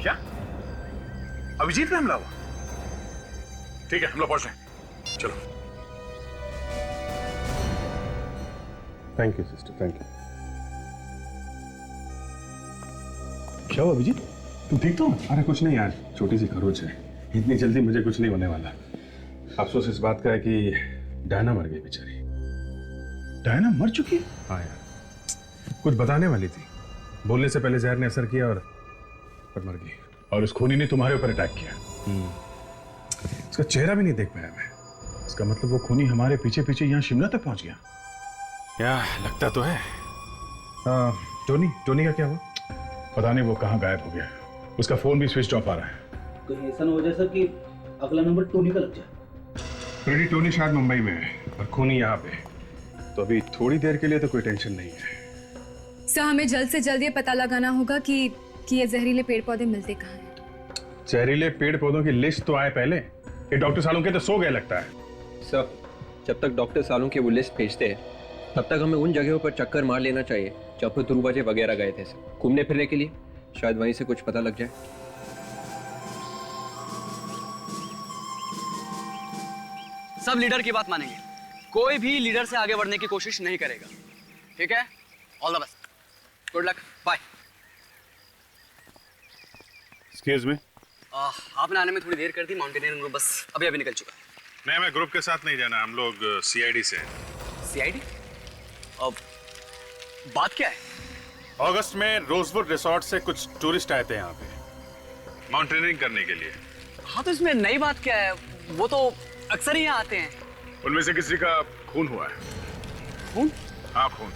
[SPEAKER 5] क्या अभिजीत पे हमला हुआ? ठीक है, हम लोग पहुंच रहे हैं, चलो।
[SPEAKER 11] Thank you sister, thank you. क्या हुआ अभिजीत, तुम ठीक तो? अरे कुछ नहीं यार, छोटी सी खरोच है, इतनी जल्दी मुझे कुछ नहीं होने वाला। अफसोस इस बात का है कि डायना मर गई बेचारी।
[SPEAKER 5] डायना मर चुकी है?
[SPEAKER 11] हाँ यार, कुछ बताने वाली थी, बोलने से पहले जहर ने असर किया और मर गई।
[SPEAKER 5] और उस खूनी ने तुम्हारे ऊपर अटैक किया?
[SPEAKER 11] उसका चेहरा भी नहीं देख पाया मैं।
[SPEAKER 5] इसका मतलब वो खूनी हमारे पीछे पीछे यहाँ शिमला तक पहुंच गया?
[SPEAKER 11] क्या लगता तो है। टोनी का क्या हुआ?
[SPEAKER 5] पता नहीं वो कहाँ गायब हो गया, उसका फोन भी स्विच ऑफ आ रहा है।
[SPEAKER 4] कहीं ऐसा ना हो जाए सर कि अगला नंबर टोनी का लग जाए।
[SPEAKER 11] फ्रेडी टोनी शायद मुंबई में है और खूनी यहाँ पे, तो अभी थोड़ी देर के लिए तो कोई टेंशन नहीं है।
[SPEAKER 8] सर हमें जल्द से जल्द ये पता लगाना होगा कि ये जहरीले पेड़ पौधे मिलते कहाँ हैं।
[SPEAKER 11] जहरीले पेड़ पौधों की लिस्ट तो आए पहले, ये डॉक्टर सालुंके तो सो गए लगता है।
[SPEAKER 7] सर जब तक डॉक्टर सालुंके वो लिस्ट भेजते हैं तब तक हमें उन जगहों पर चक्कर मार लेना चाहिए जहाँ पर ध्रुव अजय वगैरह गए थे सर, घूमने फिरने के लिए। शायद वहीं से कुछ पता लग जाए।
[SPEAKER 12] सब लीडर की बात मानेंगे, कोई भी लीडर से आगे बढ़ने की कोशिश नहीं करेगा, ठीक है? All the best, good luck, bye.
[SPEAKER 5] Excuse me.
[SPEAKER 12] आपने आने में थोड़ी देर कर दी, माउंटेनियरिंग ग्रुप बस अभी अभी निकल चुका है।
[SPEAKER 5] नहीं, मैं ग्रुप के साथ नहीं जाना, हम लोग सीआईडी से हैं।
[SPEAKER 12] सीआईडी? अब बात क्या है?
[SPEAKER 5] अगस्त में रोजवुड रिसोर्ट से कुछ टूरिस्ट आए थे यहाँ पे माउंटेनियरिंग करने के लिए।
[SPEAKER 12] हाँ तो इसमें नई बात क्या है, वो तो अक्सर ही यहाँ आते हैं।
[SPEAKER 5] उनमें से किसी का खून हुआ है।
[SPEAKER 12] खून?
[SPEAKER 5] हाँ खून।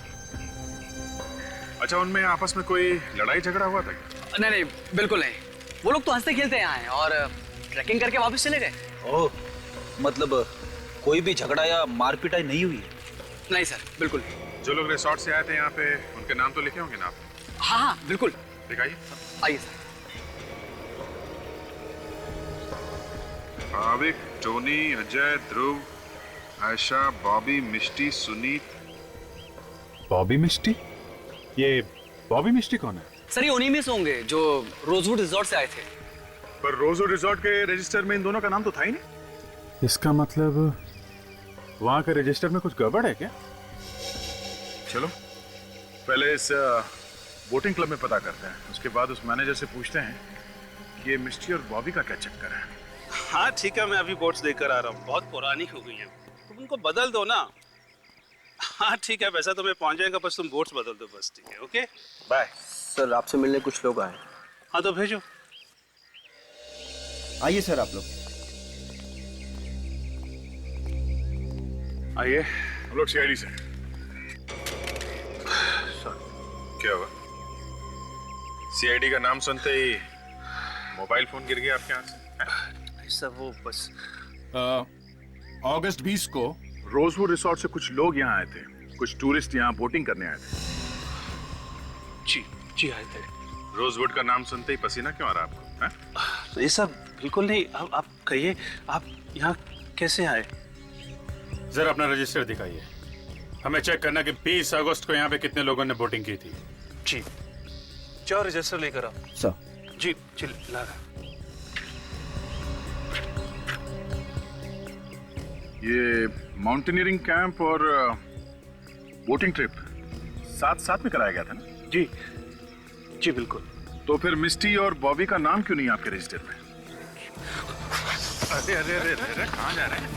[SPEAKER 5] अच्छा, उनमें आपस में कोई लड़ाई झगड़ा हुआ था क्या?
[SPEAKER 12] नहीं नहीं बिल्कुल नहीं, वो लोग तो हंसते खेलते यहाँ आए और ट्रैकिंग करके वापस चले गए।
[SPEAKER 4] ओह, मतलब कोई भी झगड़ा या मारपीटाई नहीं हुई है?
[SPEAKER 12] नहीं सर, बिल्कुल।
[SPEAKER 5] जो लोग रिसोर्ट से आए थे यहाँ पे, उनके नाम तो लिखे होंगे ना आपने?
[SPEAKER 12] हाँ हाँ बिल्कुल।
[SPEAKER 5] दिखाइए।
[SPEAKER 12] आइए सर।
[SPEAKER 5] भाविक, टोनी, अजय, ध्रुव, आयशा, बॉबी, मिष्टी, सुनीत। बॉबी मिष्टी? ये बॉबी मिष्टी कौन है?
[SPEAKER 12] सर ये उन्हीं में से होंगे जो रोजवुड रिजॉर्ट से आए थे।
[SPEAKER 5] पर रोजवुड रिजॉर्ट के रजिस्टर में इन दोनों का नाम तो था ही नहीं। इसका मतलब वहां के रजिस्टर में कुछ गड़बड़ है क्या? चलो पहले इस बोटिंग क्लब में पता करते हैं, उसके बाद उस मैनेजर से पूछते हैं कि ये मिष्टी और बॉबी का क्या चक्कर है।
[SPEAKER 13] हाँ ठीक है, मैं अभी बोट्स लेकर आ रहा हूँ, बहुत पुरानी हो गई हैं, तुम उनको बदल दो ना। हाँ ठीक है, वैसा तो मैं पहुँच जाएगा, बस तुम बोट्स बदल दो बस। ठीक है, ओके बाय।
[SPEAKER 7] सर आपसे मिलने कुछ लोग आए।
[SPEAKER 13] हाँ तो भेजो।
[SPEAKER 4] आइए सर आप लोग।
[SPEAKER 5] आइए, हम लोग सीआईडी से। क्या हुआ? सीआईडी का नाम सुनते ही मोबाइल फोन गिर गया आपके हाथ से?
[SPEAKER 13] सब वो बस
[SPEAKER 5] अगस्त 20 को रोजवुड रिसोर्ट से कुछ लोग यहाँ आए थे, कुछ टूरिस्ट यहाँ बोटिंग करने आए थे।
[SPEAKER 13] जी आए थे।
[SPEAKER 5] रोजवुड का नाम सुनते ही पसीना क्यों आ रहा है आपको?
[SPEAKER 13] तो ये सब बिल्कुल नहीं। आप कहिए, आप यहाँ कैसे आए?
[SPEAKER 5] जरा अपना रजिस्टर दिखाइए, हमें चेक करना कि 20 अगस्त को यहाँ पे कितने लोगों ने बोटिंग की थी।
[SPEAKER 13] जी जाओ रजिस्टर लेकर आओ।
[SPEAKER 4] सर
[SPEAKER 13] जी चल ला रहा।
[SPEAKER 5] ये माउंटेनियरिंग कैंप और बोटिंग ट्रिप साथ साथ में कराया गया था ना?
[SPEAKER 13] जी बिल्कुल।
[SPEAKER 5] तो फिर मिस्टी और बॉबी का नाम क्यों नहीं आपके रजिस्टर में? अरे अरे अरे अरे कहाँ जा रहे हैं?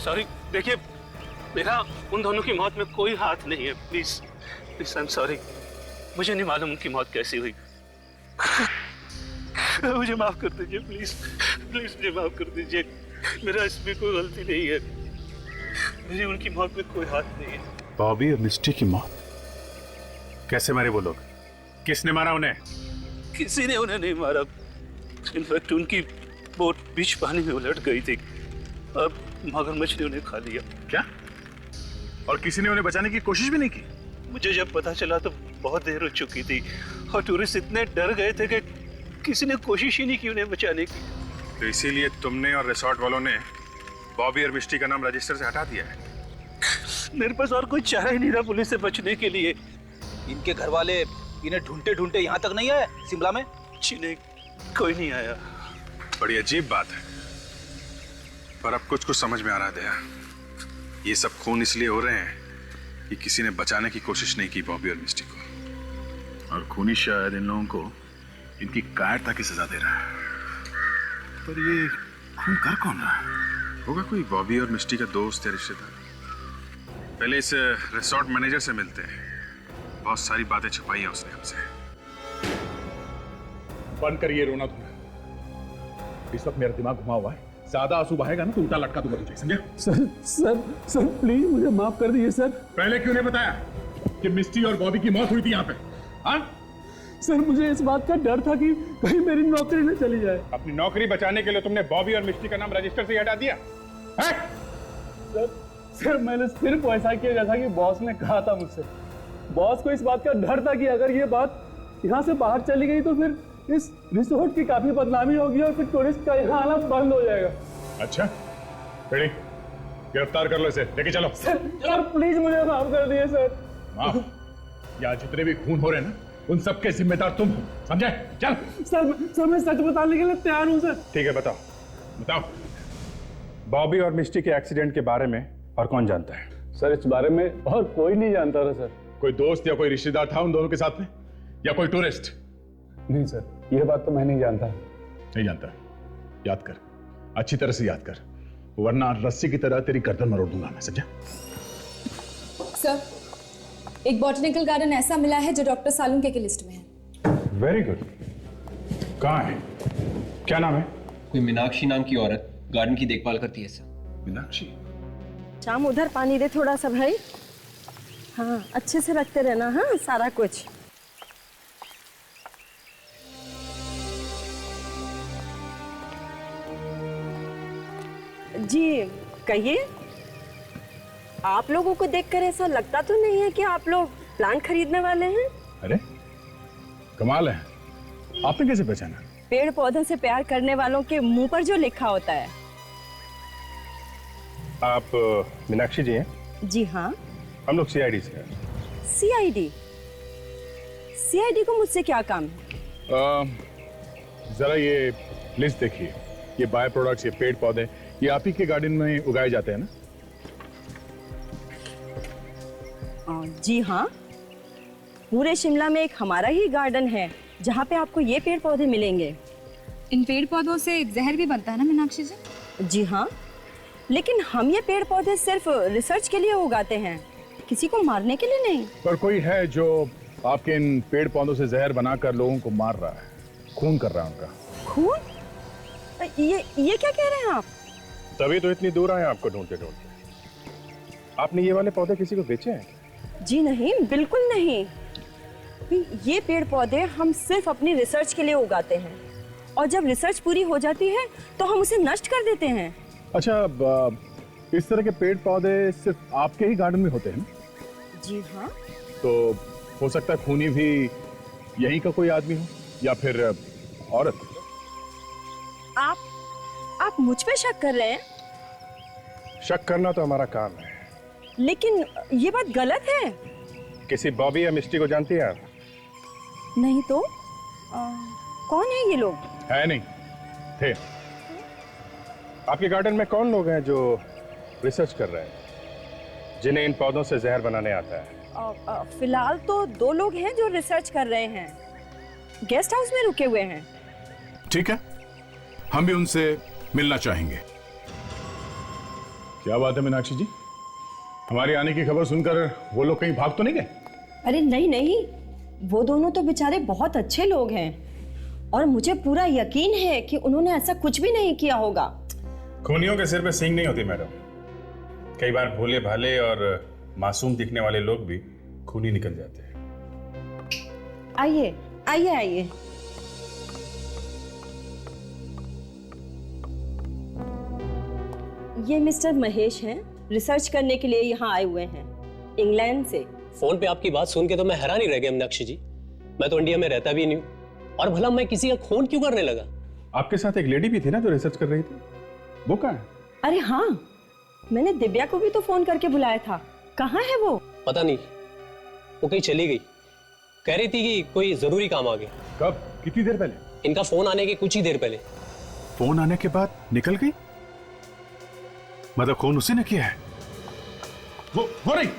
[SPEAKER 13] सॉरी देखिए, मेरा उन दोनों की मौत में कोई हाथ नहीं है। प्लीज आई एम सॉरी, मुझे नहीं मालूम उनकी मौत कैसी हुई। मुझे माफ कर दीजिए प्लीज, मुझे माफ कर दीजिए, मेरा इसमें कोई गलती नहीं है, मेरी उनकी मौत में कोई हाथ नहीं है।
[SPEAKER 5] बॉबी और मिस्टी की मौत कैसे मारे वो लोग? किसने मारा उन्हें?
[SPEAKER 13] किसी ने उन्हें नहीं मारा, इनफैक्ट उनकी बोट बीच पानी में उलट गई थी, अब मगरमच्छ ने उन्हें खा लिया।
[SPEAKER 5] क्या? और किसी ने उन्हें बचाने की कोशिश भी नहीं की?
[SPEAKER 13] मुझे जब पता चला तो बहुत देर हो चुकी थी और टूरिस्ट इतने डर गए थे कि किसी ने कोशिश ही नहीं की उन्हें बचाने की।
[SPEAKER 5] तो इसीलिए तुमने और रिसोर्ट वालों ने बॉबी और मिस्टी का नाम रजिस्टर से हटा दिया है?
[SPEAKER 13] मेरे पास और कोई चारा ही नहीं रहा पुलिस से बचने के लिए।
[SPEAKER 4] इनके घर वाले इन्हें ढूंढते ढूंढते यहाँ तक नहीं आए शिमला में?
[SPEAKER 13] जी नहीं, कोई नहीं आया।
[SPEAKER 5] बड़ी अजीब बात है, पर अब कुछ कुछ समझ में आ रहा है दया। ये सब खून इसलिए हो रहे हैं कि किसी ने बचाने की कोशिश नहीं की बॉबी और मिस्टी को, और खूनी शायद इन लोगों को इनकी कायरता की सजा दे रहा है। पर ये खून कर कौन रहा है? होगा कोई बॉबी और मिस्टी का दोस्त या रिश्तेदार। पहले इस रिसोर्ट मैनेजर से मिलते हैं, बहुत सारी बातें छुपाई हैं उसने हमसे।
[SPEAKER 20] बंद करिए रोना तुम्हें, इस वक्त मेरा दिमाग घुमा हुआ है, ज्यादा आंसू बहेगा ना तो उल्टा लटका दूंगा तुझे, समझे?
[SPEAKER 21] सर प्लीज मुझे माफ कर दीजिए सर।
[SPEAKER 20] पहले क्यों नहीं बताया कि मिस्टी और बॉबी की मौत हुई थी यहाँ पे? हाँ?
[SPEAKER 21] सर मुझे इस बात का डर था कि कहीं मेरी नौकरी न चली जाए।
[SPEAKER 20] अपनी नौकरी बचाने के लिए तुमने बॉबी और मिस्टी का नाम रजिस्टर से हटा दिया है?
[SPEAKER 21] सर मैंने सिर्फ ऐसा किया जैसा कि बॉस ने कहा था मुझसे। बॉस को इस बात का डर था कि अगर ये बात यहाँ से बाहर चली गई तो फिर इस रिसोर्ट की काफी बदनामी होगी और फिर टूरिस्ट का यहाँ आना बंद हो जाएगा।
[SPEAKER 20] अच्छा रेडी, गिरफ्तार कर लो इसे, लेके चलो।
[SPEAKER 21] सर प्लीज मुझे माफ कर दिए सर।
[SPEAKER 20] माफ? यहाँ जितने भी खून हो रहे हैं ना, उन सबके जिम्मेदार तुम हो, समझे? चल।
[SPEAKER 21] सर मैं सच बताने के लिए तैयार हूँ सर।
[SPEAKER 20] ठीक है, बताओ बताओ। बॉबी और मिस्टी के एक्सीडेंट के बारे में और कौन जानता है?
[SPEAKER 21] सर इस बारे में और कोई नहीं जानता था सर।
[SPEAKER 20] कोई दोस्त या कोई रिश्तेदार था उन दोनों के साथ में, या कोई टूरिस्ट?
[SPEAKER 21] नहीं सर, ये बात तो मैं नहीं जानता।
[SPEAKER 20] नहीं जानता? याद कर, अच्छी तरह से याद कर, वरना रस्सी की तरह तेरी गर्दन मरोड़ दूंगा मैं, समझा?
[SPEAKER 8] सर, एक बॉटनिकल गार्डन ऐसा मिला है जो डॉक्टर सालुंके की लिस्ट में है।
[SPEAKER 20] Very good. कहाँ है? क्या नाम है?
[SPEAKER 7] कोई मीनाक्षी नाम की औरत गार्डन की देखभाल करती है सर।
[SPEAKER 20] मीनाक्षी?
[SPEAKER 16] शाम उधर पानी दे थोड़ा सा भाई। हाँ अच्छे से रखते रहना, हाँ सारा कुछ। जी कहिए। आप लोगों को देखकर ऐसा लगता तो नहीं है कि आप लोग प्लांट खरीदने वाले हैं?
[SPEAKER 20] अरे कमाल है, आपने कैसे पहचाना?
[SPEAKER 16] पेड़ पौधों से प्यार करने वालों के मुंह पर जो लिखा होता है।
[SPEAKER 20] आप मीनाक्षी जी हैं?
[SPEAKER 16] जी हाँ।
[SPEAKER 20] हम लोग सीआईडी से हैं।
[SPEAKER 16] सीआईडी? सीआईडी को मुझसे क्या काम है?
[SPEAKER 20] जरा ये लिस्ट देखिए, ये बाय प्रोडक्ट्स, ये पेड़ पौधे, ये आप ही के गार्डन में उगाए जाते हैं ना?
[SPEAKER 16] जी हाँ, पूरे शिमला में एक हमारा ही गार्डन है जहाँ पे आपको ये पेड़ पौधे मिलेंगे।
[SPEAKER 8] इन पेड़ पौधों से जहर भी बनता है ना मीनाक्षी जी?
[SPEAKER 16] जी हाँ, लेकिन हम ये पेड़ पौधे सिर्फ रिसर्च के लिए उगाते हैं, किसी को मारने के लिए नहीं।
[SPEAKER 20] पर कोई है जो आपके इन पेड़ पौधों से जहर बनाकर लोगों को मार रहा है, खून कर रहा है उनका।
[SPEAKER 16] खून? ये क्या कह रहे हैं आप?
[SPEAKER 20] तभी तो इतनी दूर आए आपको ढूंढते ढूंढते। आपने ये वाले पौधे किसी को बेचे हैं?
[SPEAKER 16] जी नहीं, बिल्कुल नहीं। ये पेड़ पौधे हम सिर्फ अपनी रिसर्च के लिए उगाते हैं और जब रिसर्च पूरी हो जाती है तो हम उसे नष्ट कर देते हैं।
[SPEAKER 20] अच्छा, इस तरह के पेड़ पौधे सिर्फ आपके ही गार्डन में होते हैं ना?
[SPEAKER 16] जी हाँ।
[SPEAKER 20] तो हो सकता है खूनी भी यहीं का कोई आदमी हो या फिर औरत।
[SPEAKER 16] आप मुझ पे शक कर रहे हैं?
[SPEAKER 20] शक करना तो हमारा काम है।
[SPEAKER 16] लेकिन ये बात गलत है।
[SPEAKER 20] किसी बॉबी या मिस्टी को जानती हैं आप?
[SPEAKER 16] नहीं तो कौन है ये लोग?
[SPEAKER 20] है नहीं थे। आपके गार्डन में कौन लोग हैं जो रिसर्च कर रहे हैं, जिन्हें इन पौधों से जहर बनाने आता है?
[SPEAKER 16] फिलहाल तो 2 लोग हैं जो रिसर्च कर रहे हैं, गेस्ट हाउस में रुके हुए हैं।
[SPEAKER 5] ठीक है, हम भी उनसे मिलना चाहेंगे।
[SPEAKER 20] क्या बात है मीनाक्षी जी, हमारे आने की खबर सुनकर वो लोग कहीं भाग तो नहीं गए?
[SPEAKER 16] अरे नहीं नहीं, वो दोनों तो बेचारे बहुत अच्छे लोग हैं और मुझे पूरा यकीन है कि उन्होंने ऐसा कुछ भी नहीं किया होगा।
[SPEAKER 20] खूनियों के सिर पे सींग नहीं होती मैडम। कई बार भोले भाले और मासूम दिखने वाले लोग भी खूनी निकल जाते हैं।
[SPEAKER 16] आइए आइए आइए। ये मिस्टर महेश हैं, रिसर्च करने के लिए यहाँ आए हुए हैं इंग्लैंड से।
[SPEAKER 10] फोन पे आपकी बात सुन के तो मैं हैरान ही रह गया मीनाक्षी जी। मैं तो इंडिया में रहता भी नहीं हूँ, और भला मैं किसी का खून क्यों करने लगा?
[SPEAKER 20] आपके साथ एक लेडी भी थी ना जो रिसर्च कर रही थी, वो कहाँ है?
[SPEAKER 16] अरे हाँ, मैंने दिव्या को भी तो फोन करके बुलाया था, कहाँ है वो?
[SPEAKER 10] पता नहीं, वो कहीं चली गई। कह रही थी कि कोई जरूरी काम आ गया।
[SPEAKER 20] कब? कितनी देर पहले?
[SPEAKER 10] इनका फोन आने के कुछ ही देर पहले।
[SPEAKER 5] फोन आने के बाद निकल गई? मतलब खून उसी ने किया है?
[SPEAKER 20] वो नहीं।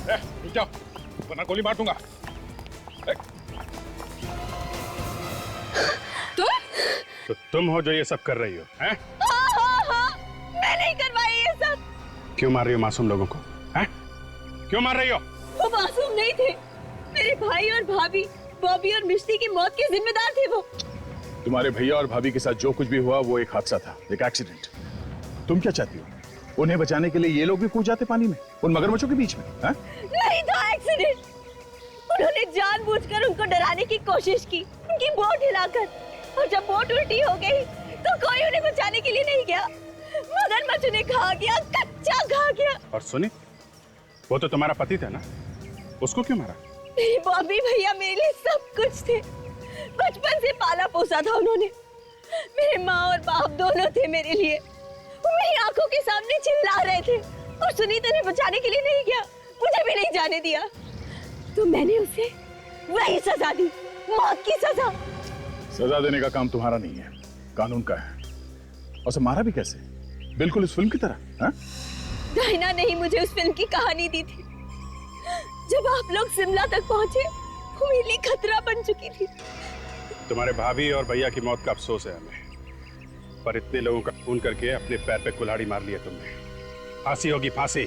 [SPEAKER 20] रुक जाओ, वरना गोली मार दूंगा। तो तुम हो जो ये सब कर रही हो, हैं?
[SPEAKER 2] मैं नहीं करवाई ये सब।
[SPEAKER 20] क्यों मार रही हो मासूम लोगों को, हैं? क्यों मार रही हो?
[SPEAKER 2] वो मासूम नहीं थे, मेरे भाई और भाभी, बॉबी और मिष्टी की मौत के जिम्मेदार थे वो।
[SPEAKER 20] तुम्हारे भैया और भाभी के साथ जो कुछ भी हुआ वो एक हादसा था, एक एक्सीडेंट। तुम क्या चाहती हो? उन्हें बचाने के लिए ये लोग भी कूद जाते पानी में, उन मगरमच्छों के बीच में? हैं?
[SPEAKER 2] नहीं था एक्सीडेंट, उन्होंने
[SPEAKER 16] जानबूझकर उनको डराने की कोशिश की, उनकी बोट हिलाकर। और जब बोट उल्टी हो गई तो कोई उन्हें बचाने के लिए नहीं गया। मगरमच्छ उन्हें खा गया, कच्चा खा गया।
[SPEAKER 20] और सुनी, वो तो तुम्हारा पति था ना, उसको क्यों मारा?
[SPEAKER 16] मेरे बॉबी भैया मेरे लिए सब कुछ थे। बचपन से पाला पोसा था उन्होंने। मेरे माँ और बाप दोनों थे मेरे लिए। वो मेरी आंखों के सामने चिल्ला रहे थे और सुनीता ने बचाने के लिए नहीं गया, मुझे भी नहीं जाने दिया। तो मैंने उसे वही सजा दी, मौत की सजा।
[SPEAKER 20] सजा देने का काम तुम्हारा नहीं है, कानून का है। और उसे मारा भी कैसे? बिल्कुल इस फिल्म की तरह। हाँ?
[SPEAKER 16] डायना ने ही मुझे उस फिल्म की कहानी दी थी। जब आप लोग शिमला तक पहुंचे वो मेरे लिए खतरा बन चुकी थी।
[SPEAKER 20] तुम्हारे भाभी और भैया की मौत का अफसोस है हमें, पर इतने लोगों का खून करके अपने पैर पे कुल्हाड़ी मार लिया तुमने। फांसी होगी, फांसी।